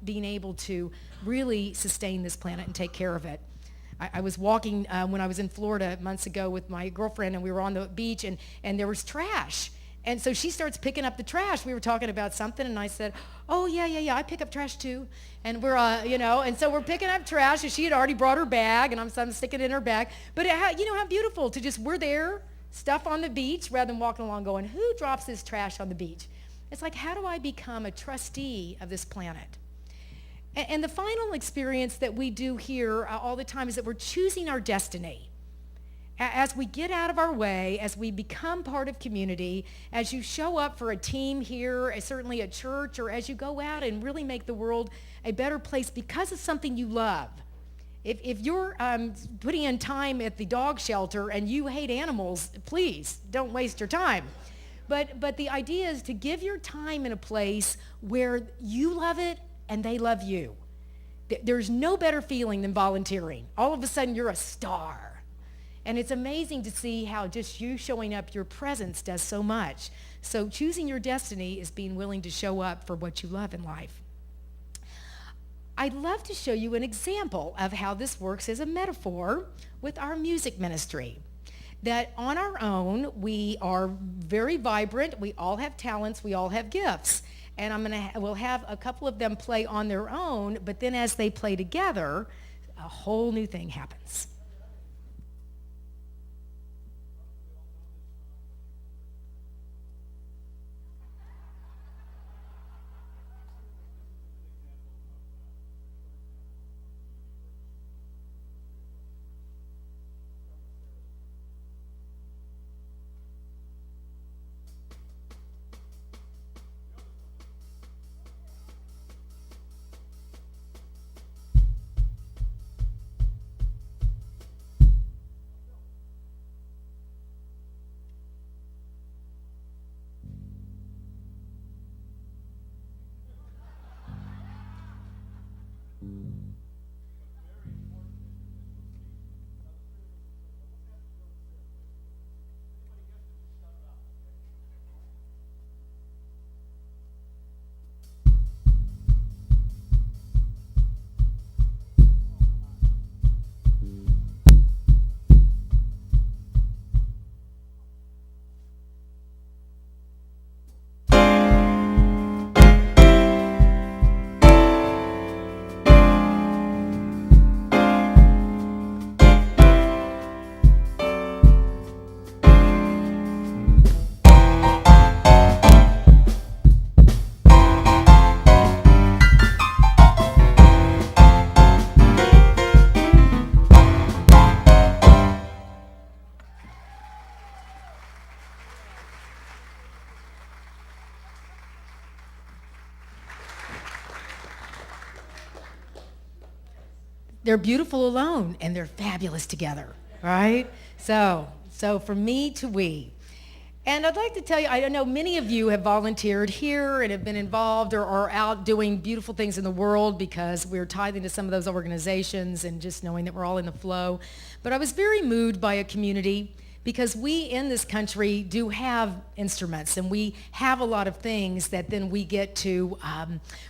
being able to really sustain this planet and take care of it. I was walking when I was in Florida months ago with my girlfriend, and we were on the beach, and there was trash. And so she starts picking up the trash. We were talking about something, and I said, oh, yeah, I pick up trash too. And we're, and so we're picking up trash, and she had already brought her bag, and I'm sticking it in her bag. But how beautiful to just, we're there, stuff on the beach, rather than walking along going, who drops this trash on the beach? It's like, how do I become a trustee of this planet? And the final experience that we do here all the time is that we're choosing our destiny. As we get out of our way, as we become part of community, as you show up for a team here, certainly at church, or as you go out and really make the world a better place because of something you love. If you're putting in time at the dog shelter and you hate animals, please don't waste your time. But the idea is to give your time in a place where you love it and they love you. There's no better feeling than volunteering. All of a sudden you're a star. And it's amazing to see how just you showing up, your presence does so much. So choosing your destiny is being willing to show up for what you love in life. I'd love to show you an example of how this works as a metaphor with our music ministry. That on our own, we are very vibrant. We all have talents. We all have gifts. And we'll have a couple of them play on their own, but then as they play together, a whole new thing happens. they're beautiful alone and they're fabulous together, right? So from me to we. And I'd like to tell you, I know many of you have volunteered here and have been involved or are out doing beautiful things in the world because we're tithing to some of those organizations and just knowing that we're all in the flow. But I was very moved by a community because we in this country do have instruments and we have a lot of things that then we get to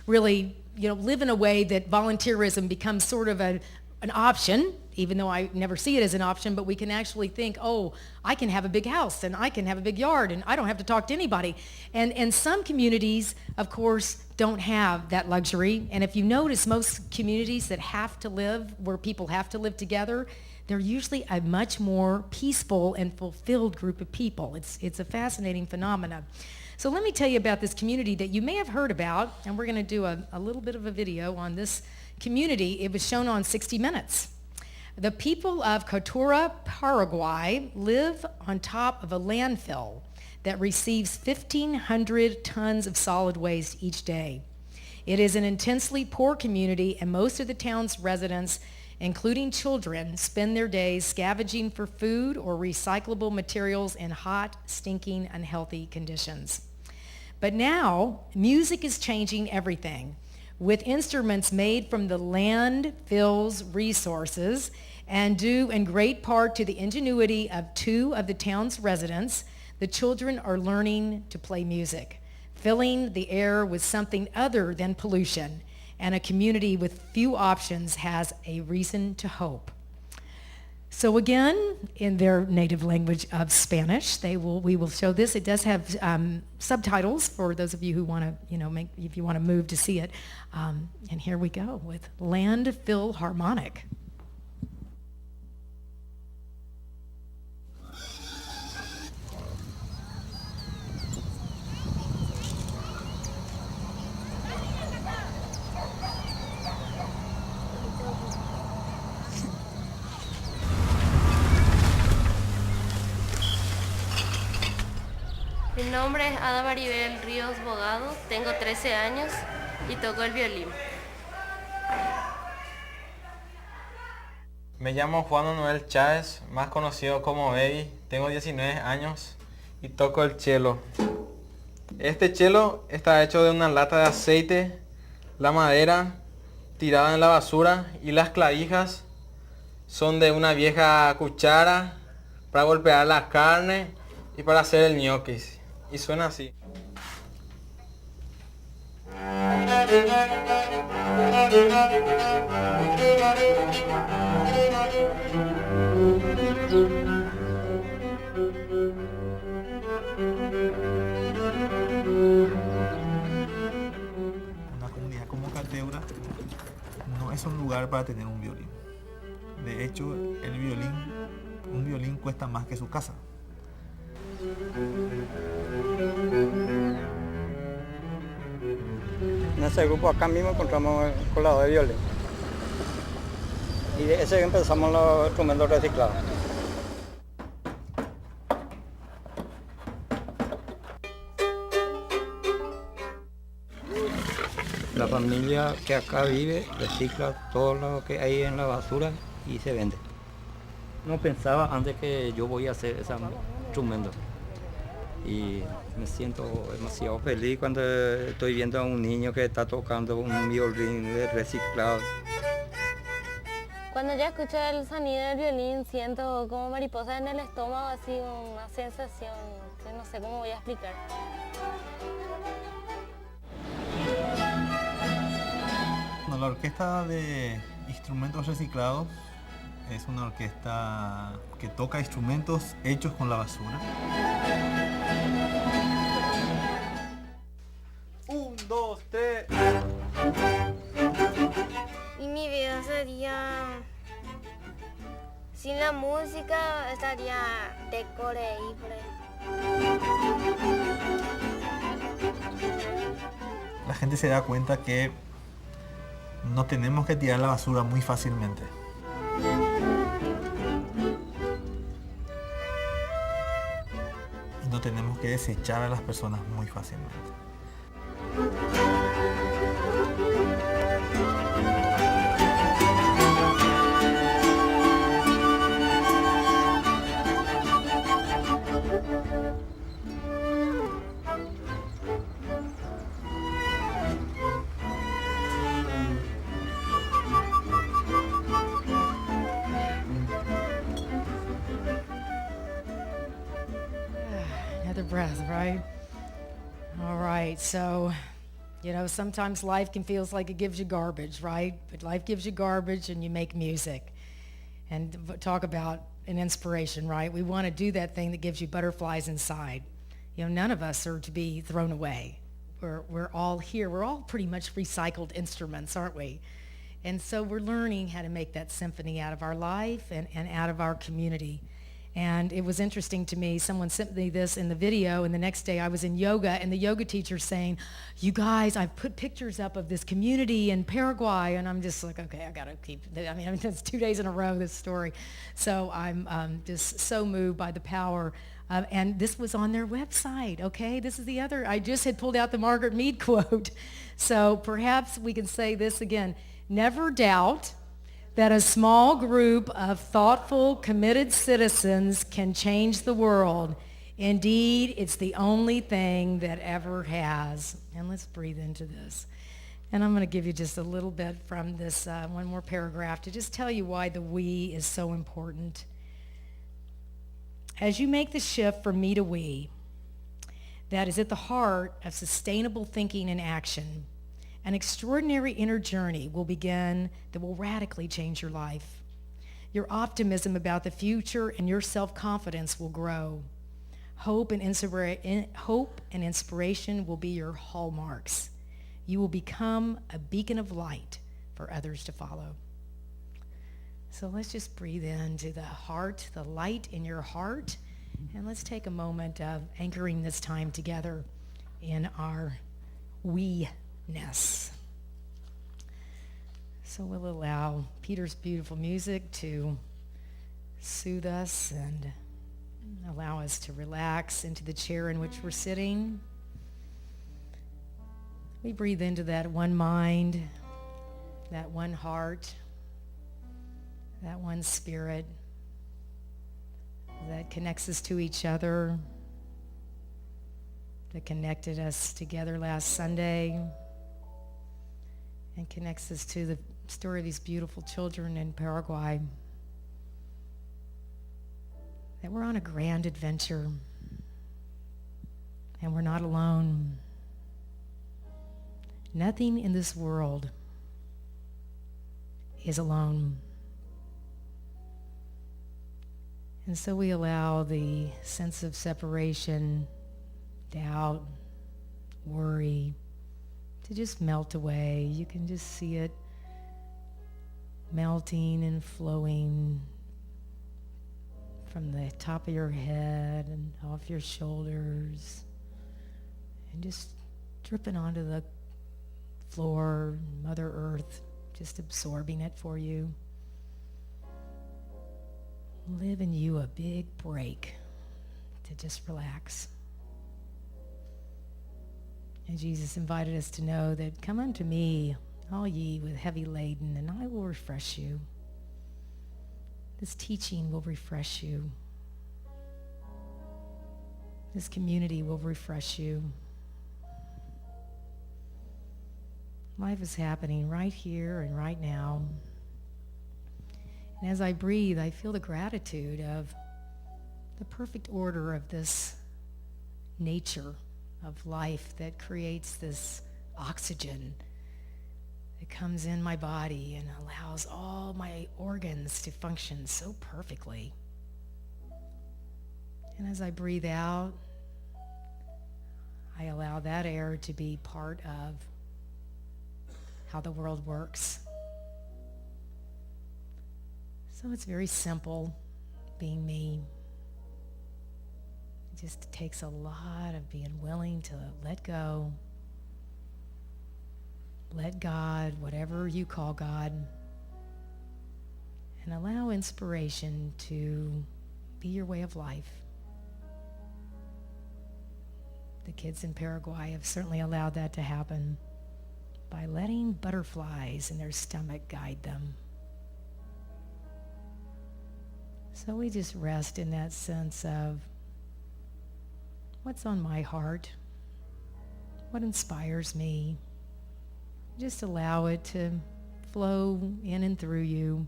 really, live in a way that volunteerism becomes sort of an option, even though I never see it as an option, but we can actually think, oh, I can have a big house and I can have a big yard and I don't have to talk to anybody. And some communities, of course, don't have that luxury. And if you notice, most communities that have to live, where people have to live together, they're usually a much more peaceful and fulfilled group of people. It's a fascinating phenomenon. So let me tell you about this community that you may have heard about, and we're going to do a little bit of a video on this community. It was shown on 60 Minutes. The people of Cotura, Paraguay live on top of a landfill that receives 1,500 tons of solid waste each day. It is an intensely poor community, and most of the town's residents, including children, spend their days scavenging for food or recyclable materials in hot, stinking, unhealthy conditions. But now, music is changing everything. With instruments made from the landfill's resources and due in great part to the ingenuity of 2 of the town's residents, the children are learning to play music, filling the air with something other than pollution, and a community with few options has a reason to hope. So again, in their native language of Spanish, we will show this. It does have subtitles for those of you who want to, if you want to move to see it. And here we go with Landfill Harmonic. Mi nombre es Ada Maribel Ríos Bogado, tengo 13 años y toco el violín. Me llamo Juan Manuel Chávez, más conocido como Baby, tengo 19 años y toco el cello. Este cello está hecho de una lata de aceite, la madera tirada en la basura y las clavijas son de una vieja cuchara para golpear la carne y para hacer el ñoquis. Y suena así. Una comunidad como Cateura no es un lugar para tener un violín. De hecho, un violín cuesta más que su casa. En ese grupo acá mismo encontramos el colador de violín. Y de ese empezamos los instrumentos reciclados. La familia que acá vive recicla todo lo que hay en la basura y se vende. No pensaba antes que yo voy a hacer ese instrumento. Y me siento demasiado feliz cuando estoy viendo a un niño que está tocando un violín reciclado. Cuando yo escucho el sonido del violín siento como mariposas en el estómago, así una sensación que no sé cómo voy a explicar. La orquesta de instrumentos reciclados es una orquesta que toca instrumentos hechos con la basura. 1, 2, 3. Y mi vida sería... Sin la música estaría decoreíble. La gente se da cuenta que no tenemos que tirar la basura muy fácilmente. Y no tenemos que desechar a las personas muy fácilmente. Another breath, right? All right, so, sometimes life can feel like it gives you garbage, right? But life gives you garbage and you make music. And talk about an inspiration, right? We want to do that thing that gives you butterflies inside. None of us are to be thrown away. We're all here. We're all pretty much recycled instruments, aren't we? And so we're learning how to make that symphony out of our life and out of our community. And it was interesting to me, someone sent me this in the video, and the next day I was in yoga, and the yoga teacher saying, you guys, I've put pictures up of this community in Paraguay, and I'm just like, okay, I gotta keep, it's 2 days in a row, this story. So I'm just so moved by the power. And this was on their website, okay? This is the other, I just had pulled out the Margaret Mead quote. So perhaps we can say this again, never doubt that a small group of thoughtful, committed citizens can change the world. Indeed, it's the only thing that ever has. And let's breathe into this. And I'm going to give you just a little bit from this one more paragraph to just tell you why the we is so important. As you make the shift from me to we, that is at the heart of sustainable thinking and action, an extraordinary inner journey will begin that will radically change your life. Your optimism about the future and your self-confidence will grow. Hope and inspiration will be your hallmarks. You will become a beacon of light for others to follow. So let's just breathe into the heart, the light in your heart, and let's take a moment of anchoring this time together in our we-ness. So we'll allow Peter's beautiful music to soothe us and allow us to relax into the chair in which we're sitting. We breathe into that one mind, that one heart, that one spirit that connects us to each other, that connected us together last Sunday and connects us to the story of these beautiful children in Paraguay. That we're on a grand adventure and we're not alone. Nothing in this world is alone. And so we allow the sense of separation, doubt, worry to just melt away. You can just see it melting and flowing from the top of your head and off your shoulders and just dripping onto the floor, Mother Earth, just absorbing it for you. Giving you a big break to just relax. And Jesus invited us to know that, come unto me, all ye with heavy laden, and I will refresh you. This teaching will refresh you. This community will refresh you. Life is happening right here and right now. And as I breathe, I feel the gratitude of the perfect order of this nature of life that creates this oxygen that comes in my body and allows all my organs to function so perfectly. And as I breathe out, I allow that air to be part of how the world works. So it's very simple being me. It just takes a lot of being willing to let go, let God, whatever you call God, and allow inspiration to be your way of life. The kids in Paraguay have certainly allowed that to happen by letting butterflies in their stomach guide them. So we just rest in that sense of what's on my heart, what inspires me. Just allow it to flow in and through you.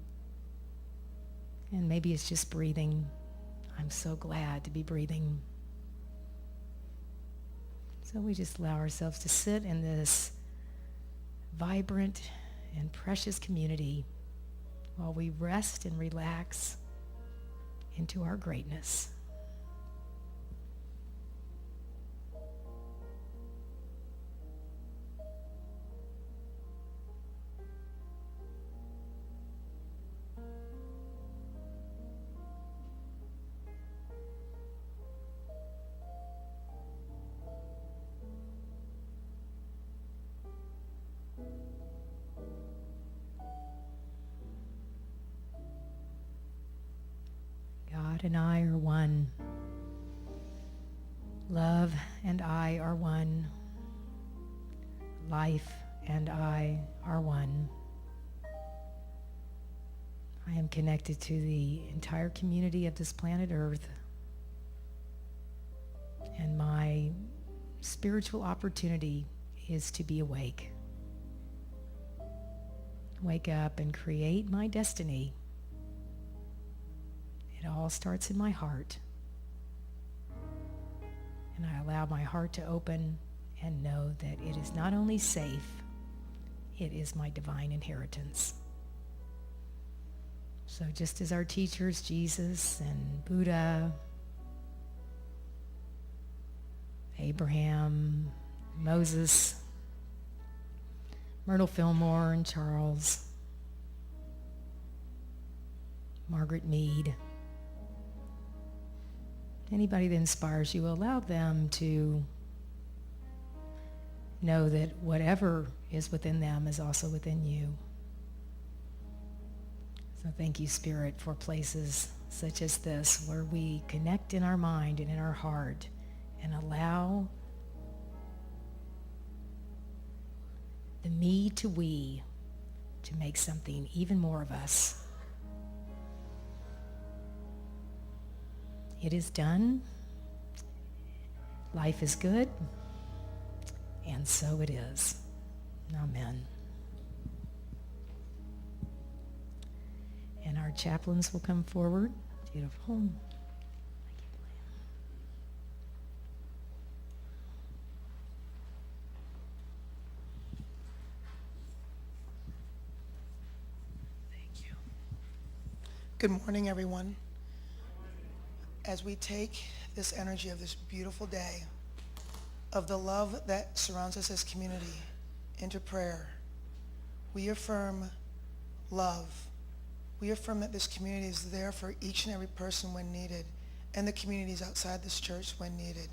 And maybe it's just breathing. I'm so glad to be breathing. So we just allow ourselves to sit in this vibrant and precious community while we rest and relax into our greatness. God and I are one. Love and I are one. Life and I are one. I am connected to the entire community of this planet Earth. And my spiritual opportunity is to be awake. Wake up and create my destiny. It all starts in my heart. And I allow my heart to open and know that it is not only safe, it is my divine inheritance. So just as our teachers, Jesus and Buddha, Abraham, Moses, Myrtle Fillmore and Charles, Margaret Mead, anybody that inspires you, allow them to know that whatever is within them is also within you. So thank you, Spirit, for places such as this where we connect in our mind and in our heart and allow the me to we to make something even more of us. It is done. Life is good. And so it is. Amen. And our chaplains will come forward. Beautiful. Good morning, everyone. As we take this energy of this beautiful day, of the love that surrounds us as community, into prayer, we affirm love. We affirm that this community is there for each and every person when needed, and the communities outside this church when needed.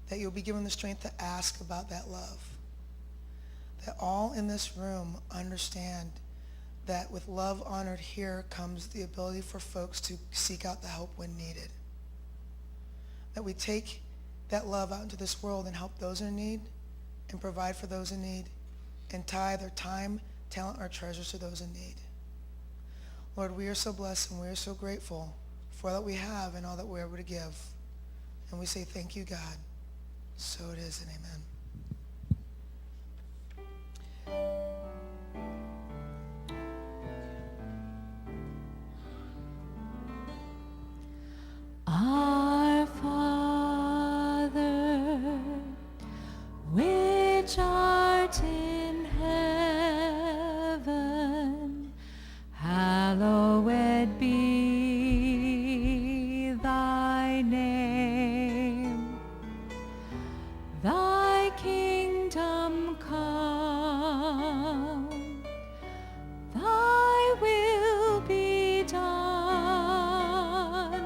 That you'll be given the strength to ask about that love. That all in this room understand that with love honored here comes the ability for folks to seek out the help when needed. That we take that love out into this world and help those in need and provide for those in need and tie their time, talent, or treasures to those in need. Lord, we are so blessed and we are so grateful for all that we have and all that we're able to give. And we say thank you, God. So it is, and amen. Our Father, which art in heaven, hallowed be thy name. Thy kingdom come, thy will be done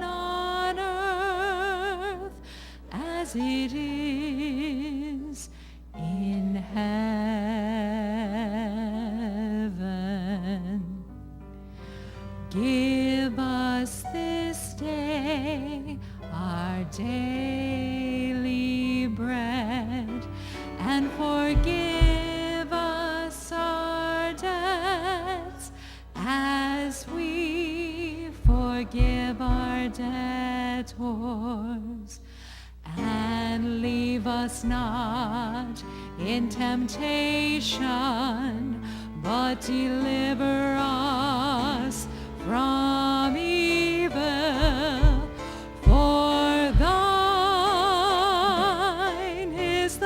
on earth as it is in heaven. Give us this day our daily bread, and forgive us our debts as we forgive our debtors. And leave us not in temptation, but deliver us from evil. For thine is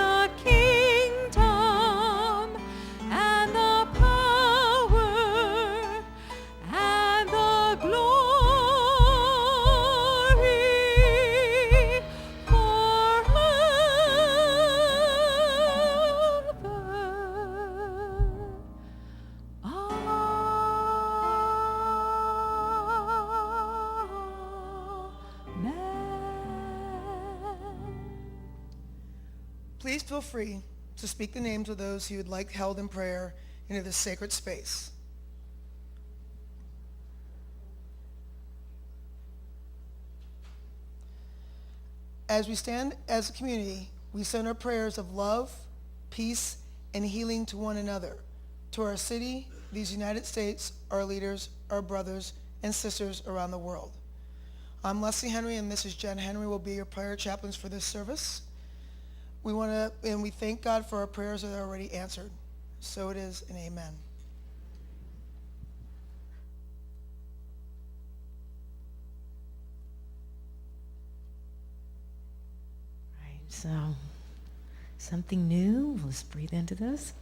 Please feel free to speak the names of those you would like held in prayer into this sacred space. As we stand as a community, we send our prayers of love, peace, and healing to one another, to our city, these United States, our leaders, our brothers and sisters around the world. I'm Leslie Henry, and Mrs. Jen Henry will be your prayer chaplains for this service. We thank God for our prayers that are already answered. So it is, and amen. So, something new, let's breathe into this.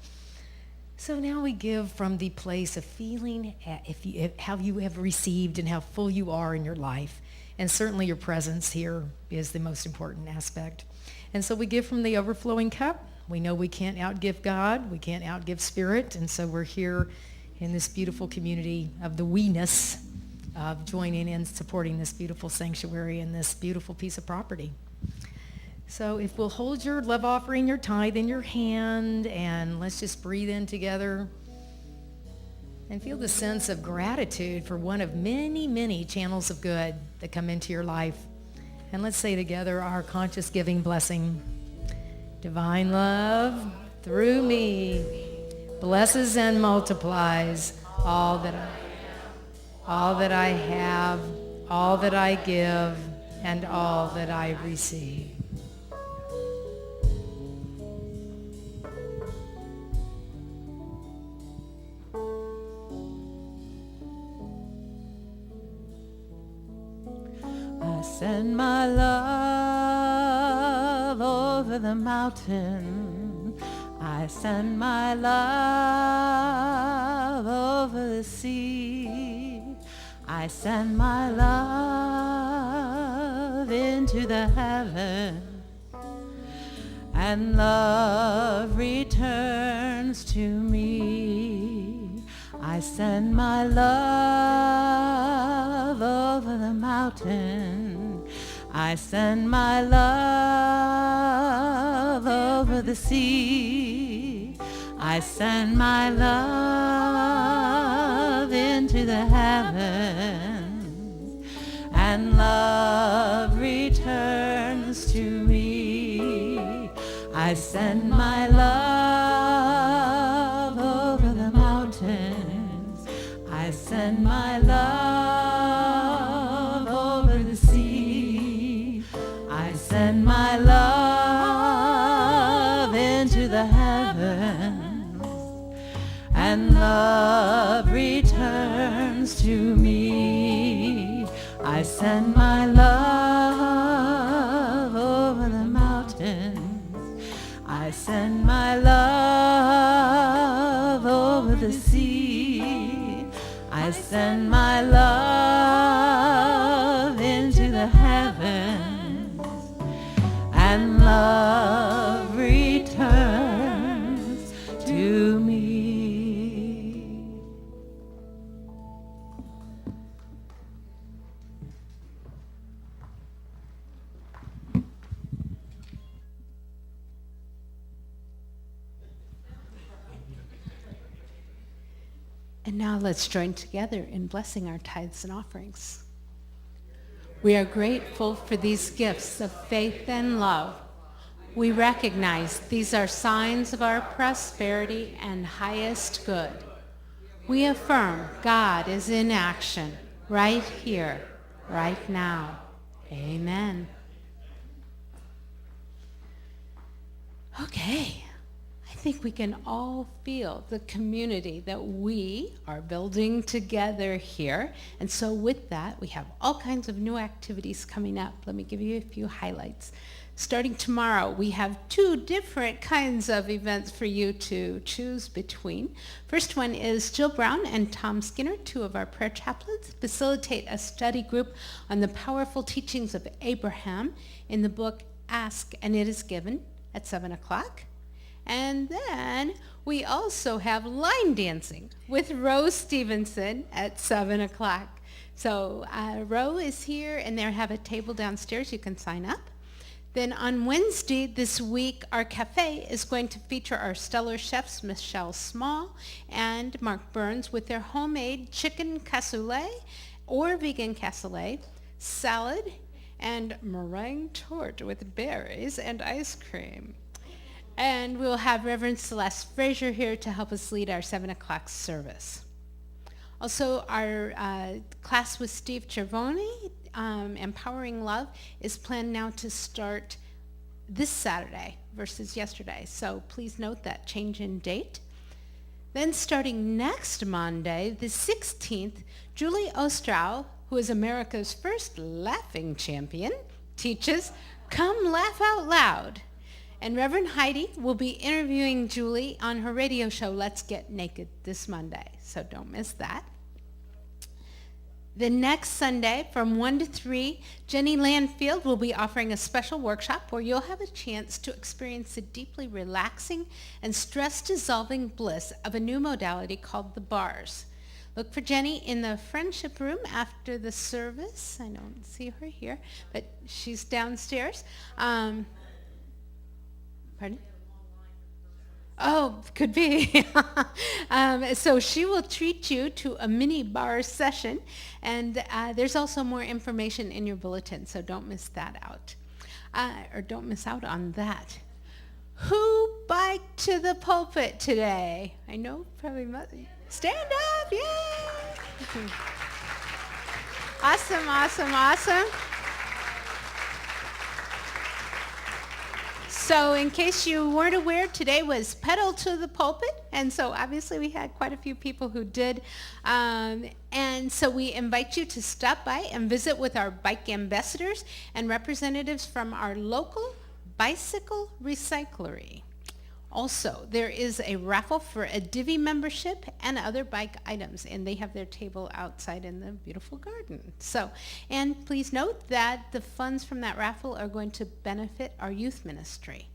So now we give from the place of feeling how you have received and how full you are in your life. And certainly your presence here is the most important aspect. And so we give from the overflowing cup. We know we can't outgive God, we can't outgive Spirit, and so we're here in this beautiful community of the we-ness of joining in supporting this beautiful sanctuary and this beautiful piece of property. So if we'll hold your love offering, your tithe in your hand, and let's just breathe in together and feel the sense of gratitude for one of many, many channels of good that come into your life. And let's say together our conscious giving blessing. Divine love through me blesses and multiplies all that I have, all that I give, and all that I receive. Send my love over the mountain. I send my love over the sea. I send my love into the heaven. And love returns to me. I send my love over the mountain. I send my love over the sea. I send my love into the heavens. And love returns to me. I send my love over the mountains. I send my love over the sea. I send my love into the heavens. And love returns to me. I send my love over the mountains. I send my love over the sea. I send my love into the heavens. And love returns to me. And now let's join together in blessing our tithes and offerings. We are grateful for these gifts of faith and love. We recognize these are signs of our prosperity and highest good. We affirm God is in action right here, right now. Amen. Okay. I think we can all feel the community that we are building together here. And so with that, we have all kinds of new activities coming up. Let me give you a few highlights. Starting tomorrow, we have 2 different kinds of events for you to choose between. First one is Jill Brown and Tom Skinner, 2 of our prayer chaplains, facilitate a study group on the powerful teachings of Abraham in the book Ask and It Is Given at 7 o'clock. And then we also have line dancing with Rose Stevenson at 7 o'clock. So Rose is here, and they have a table downstairs. You can sign up. Then on Wednesday this week, our cafe is going to feature our stellar chefs, Michelle Small and Mark Burns, with their homemade chicken cassoulet or vegan cassoulet, salad, and meringue tort with berries and ice cream. And we'll have Reverend Celeste Frazier here to help us lead our 7 o'clock service. Also, our class with Steve Cervoni, Empowering Love, is planned now to start this Saturday versus yesterday. So please note that change in date. Then starting next Monday, the 16th, Julie Ostrow, who is America's first laughing champion, teaches Come Laugh Out Loud. And Reverend Heidi will be interviewing Julie on her radio show, Let's Get Naked, this Monday. So don't miss that. The next Sunday from 1 to 3, Jenny Landfield will be offering a special workshop where you'll have a chance to experience the deeply relaxing and stress-dissolving bliss of a new modality called the bars. Look for Jenny in the friendship room after the service. I don't see her here, but she's downstairs. Pardon? Oh, could be. So she will treat you to a mini bar session, and there's also more information in your bulletin, so don't miss that out. Or don't miss out on that. Who biked to the pulpit today? I know, probably stand up, yay! Awesome, awesome, awesome. So in case you weren't aware, today was Pedal to the Pulpit, and so obviously we had quite a few people who did. And so we invite you to stop by and visit with our bike ambassadors and representatives from our local bicycle recyclery. Also, there is a raffle for a Divvy membership and other bike items, and they have their table outside in the beautiful garden. So, and please note that the funds from that raffle are going to benefit our youth ministry.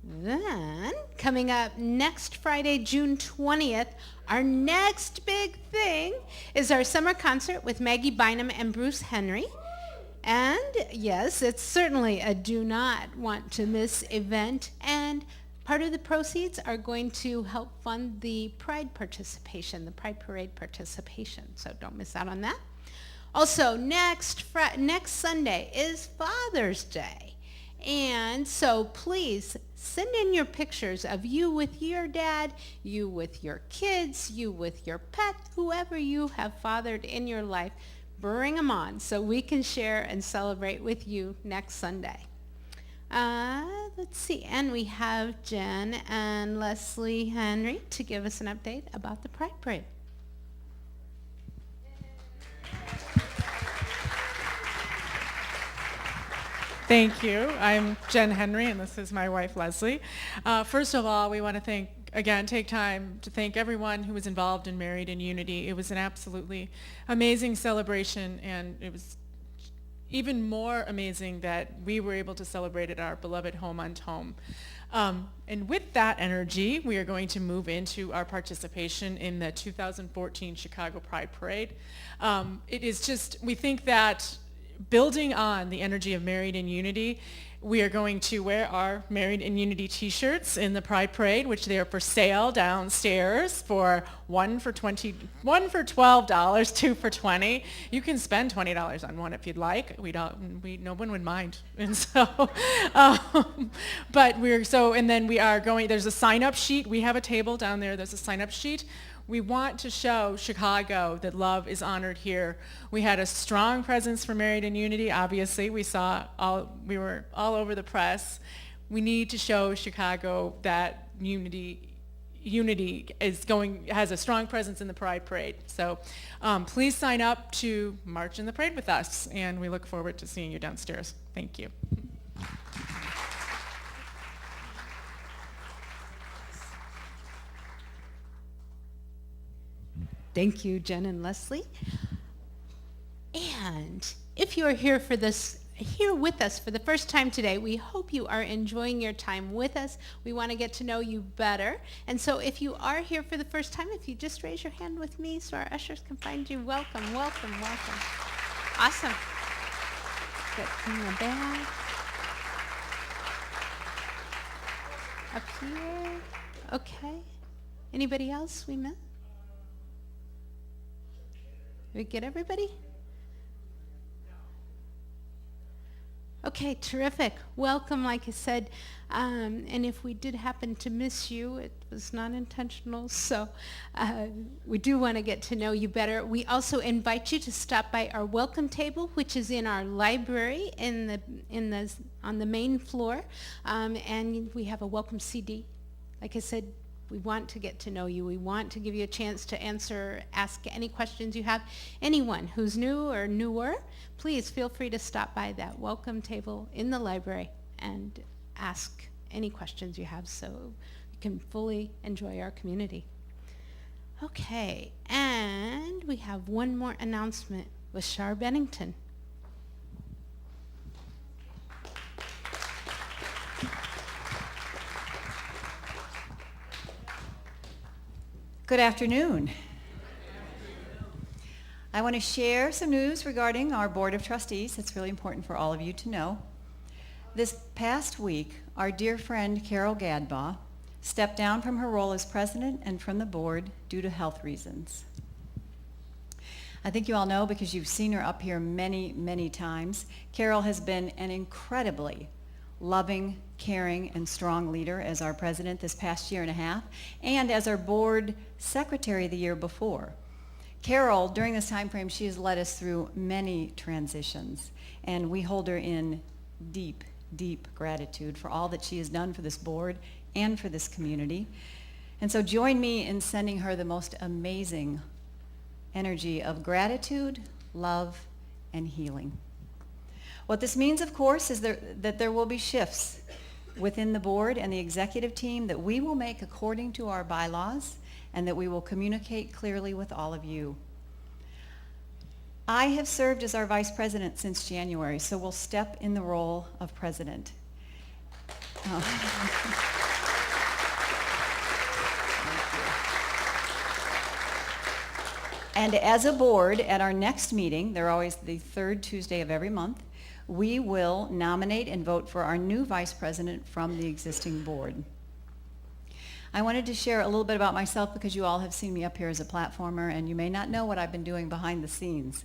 Then, coming up next Friday, June 20th, our next big thing is our summer concert with Maggie Bynum and Bruce Henry. And yes, it's certainly a do not want to miss event, and part of the proceeds are going to help fund the Pride participation, the Pride Parade participation, so don't miss out on that. Also, next Sunday is Father's Day, and so please send in your pictures of you with your dad, you with your kids, you with your pet, whoever you have fathered in your life. Bring them on so we can share and celebrate with you next Sunday. Let's see, and we have Jen and Leslie Henry to give us an update about the Pride Parade. Thank you. I'm Jen Henry, and this is my wife, Leslie. First of all, we want to take time to thank everyone who was involved in Married in Unity. It was an absolutely amazing celebration, and it was even more amazing that we were able to celebrate at our beloved home on Tome. And with that energy, we are going to move into our participation in the 2014 Chicago Pride Parade. It is just, we think that building on the energy of Married in Unity, we are going to wear our Married in Unity t-shirts in the Pride Parade, which they are for sale downstairs for one for $12, two for $20. You can spend $20 on one if you'd like. No one would mind. And so, and then we are going, there's a sign-up sheet. We have a table down there. There's a sign-up sheet. We want to show Chicago that love is honored here. We had a strong presence for Married in Unity. Obviously, we were all over the press. We need to show Chicago that unity has a strong presence in the Pride Parade. So please sign up to march in the parade with us, and we look forward to seeing you downstairs. Thank you. Thank you, Jen and Leslie. And if you are here with us for the first time today, we hope you are enjoying your time with us. We want to get to know you better. And so if you are here for the first time, if you just raise your hand with me so our ushers can find you, welcome, welcome, welcome. Awesome. Good. In the back. Up here. Okay. Anybody else we met? Did we get everybody? Okay, terrific. Welcome, like I said. And if we did happen to miss you, it was not intentional. So we do want to get to know you better. We also invite you to stop by our welcome table, which is in our library on the main floor. And we have a welcome CD. Like I said, we want to get to know you. We want to give you a chance to ask any questions you have. Anyone who's new or newer, please feel free to stop by that welcome table in the library and ask any questions you have so you can fully enjoy our community. Okay, and we have one more announcement with Shar Bennington. Good afternoon. I want to share some news regarding our Board of Trustees. It's really important for all of you to know. This past week, our dear friend Carol Gadbaugh stepped down from her role as president and from the board due to health reasons. I think you all know because you've seen her up here many, many times. Carol has been an incredibly loving, caring, and strong leader as our president this past year and a half, and as our board secretary the year before. Carol, during this time frame, she has led us through many transitions, and we hold her in deep, deep gratitude for all that she has done for this board and for this community. And so join me in sending her the most amazing energy of gratitude, love, and healing. What this means, of course, is that there will be shifts within the board and the executive team that we will make according to our bylaws and that we will communicate clearly with all of you. I have served as our vice president since January, so we'll step in the role of president. And as a board, at our next meeting, they're always the third Tuesday of every month, we will nominate and vote for our new vice president from the existing board. I wanted to share a little bit about myself because you all have seen me up here as a platformer and you may not know what I've been doing behind the scenes.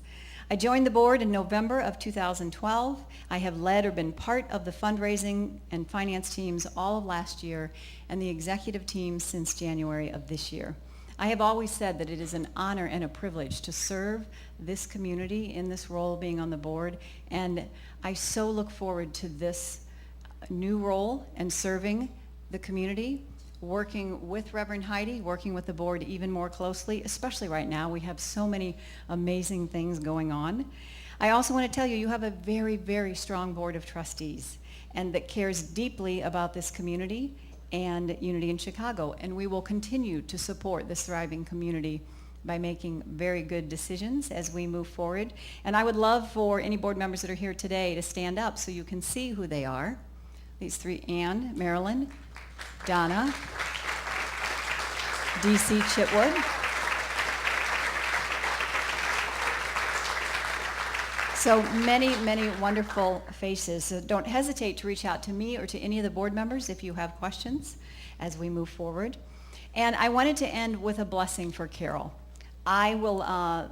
I joined the board in November of 2012. I have led or been part of the fundraising and finance teams all of last year and the executive team since January of this year. I have always said that it is an honor and a privilege to serve this community in this role being on the board, and I so look forward to this new role and serving the community, working with Reverend Heidi, working with the board even more closely, especially right now. We have so many amazing things going on. I also want to tell you, you have a very, very strong board of trustees and that cares deeply about this community and Unity in Chicago, and we will continue to support this thriving community by making very good decisions as we move forward. And I would love for any board members that are here today to stand up so you can see who they are. These three: Ann, Marilyn, Donna, DC Chitwood. So many, many wonderful faces. So don't hesitate to reach out to me or to any of the board members if you have questions as we move forward. And I wanted to end with a blessing for Carol. I will,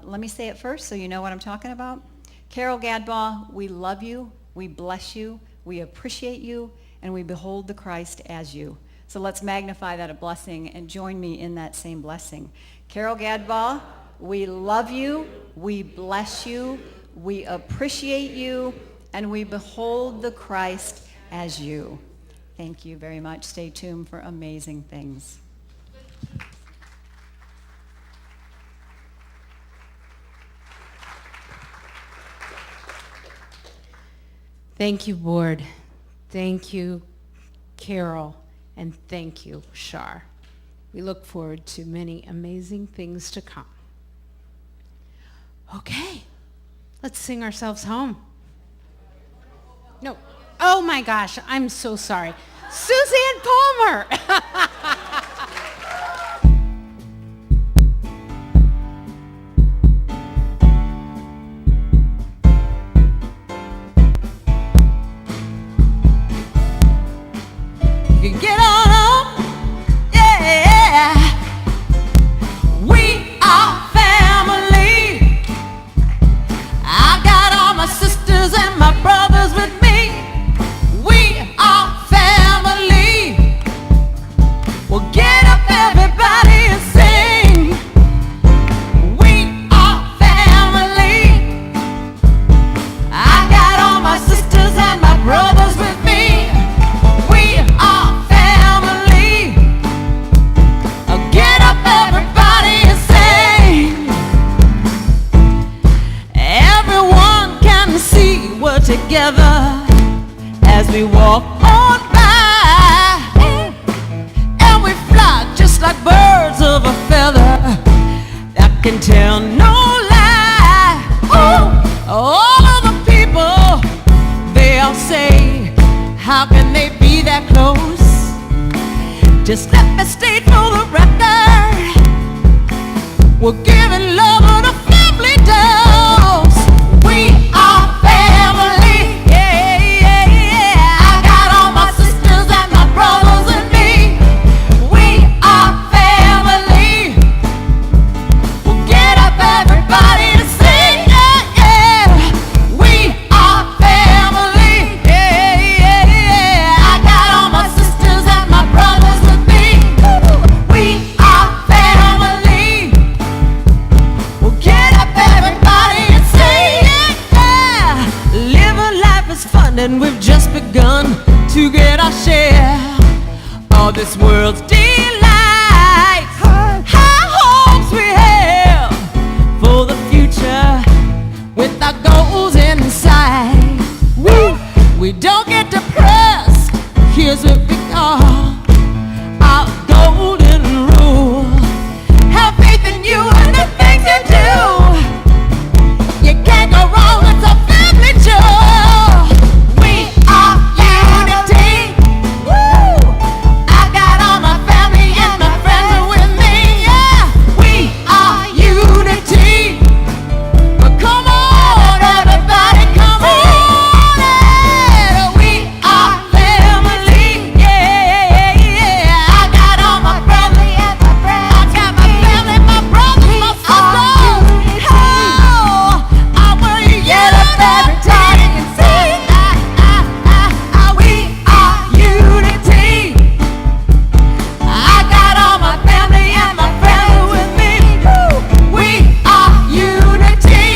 let me say it first so you know what I'm talking about. Carol Gadbaugh, we love you, we bless you, we appreciate you, and we behold the Christ as you. So let's magnify that a blessing and join me in that same blessing. Carol Gadbaugh, we love you, we bless you, we appreciate you, and we behold the Christ as you. Thank you very much. Stay tuned for amazing things. Thank you, board. Thank you, Carol, and thank you, Shar. We look forward to many amazing things to come. Okay, let's sing ourselves home. No, oh my gosh, I'm so sorry. Suzanne Palmer. You can get on walk on by, and we fly just like birds of a feather that can tell no lie. All of the people, they all say, how can they be that close? Just let me state for the record, we're giving love on a family dose. We are family, yeah, yeah, yeah. I got all my sisters and my brothers and me. We are family. We'll get up everybody to sing, yeah, yeah. We are family, yeah, yeah, yeah. I got all my sisters and my brothers with me. We are family. We'll get up everybody and sing, yeah, yeah. Living life is fun and we've just begun to get our share of this world's delights. High hopes we have for the future with our goals in sight. We don't get depressed, here's what we call our golden rule. Have faith in you and the things you do. You can't go wrong with a family joy. We are unity. Woo! I got all my family and my friends with me. Yeah, we are unity. But come on, everybody, come on. Yeah. We are family. Yeah, yeah, yeah. I got all my family and my friends. I got my family, my brothers, my sisters. Oh, I want you to get up every time and sing. We are unity. I got all my family and my friends with me. We are unity.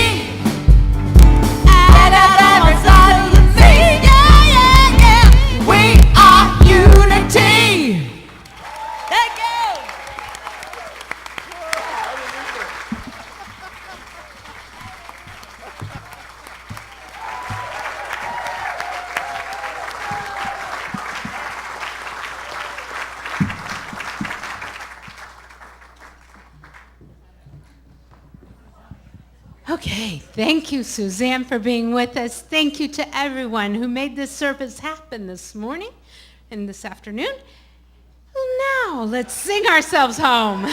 I got all my sisters and me. Yeah, yeah, yeah. We are unity. Thank you. Okay, thank you, Suzanne, for being with us. Thank you to everyone who made this service happen this morning and this afternoon. Well, now let's sing ourselves home.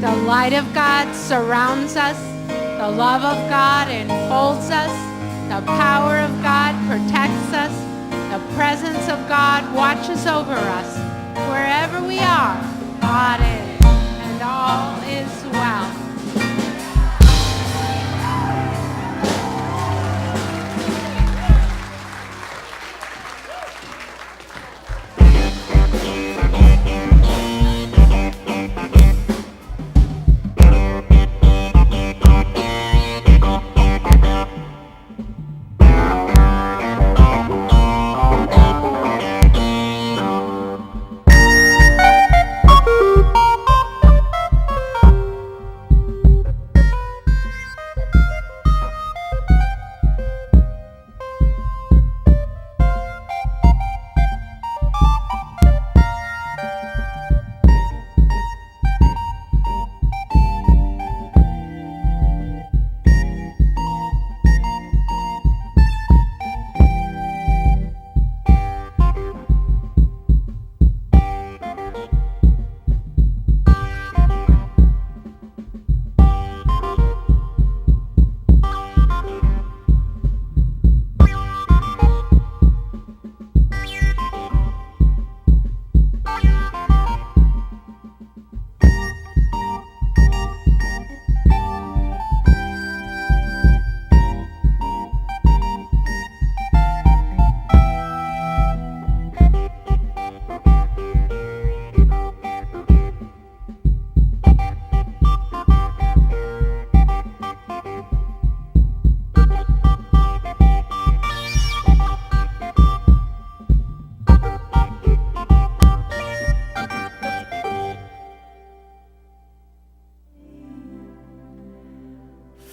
The light of God surrounds us. The love of God enfolds us. The power of God protects us. The presence of God watches over us. Wherever we are, God is, and all is well.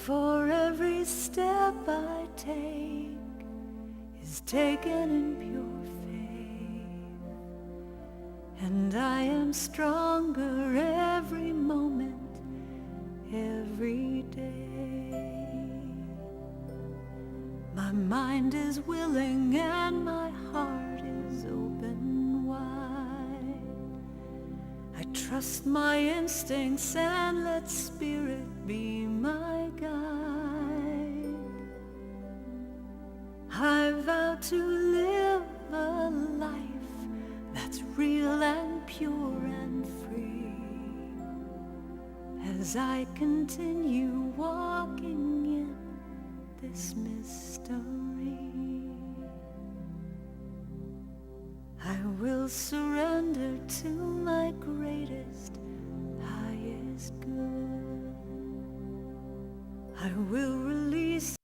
For every step I take is taken in pure faith, and I am stronger every moment, every day. My mind is willing and my heart is open wide. I trust my instincts and let spirit be my guide. I vow to live a life that's real and pure and free, as I continue walking in this mystery. I will surrender to my greatest, highest good. I will release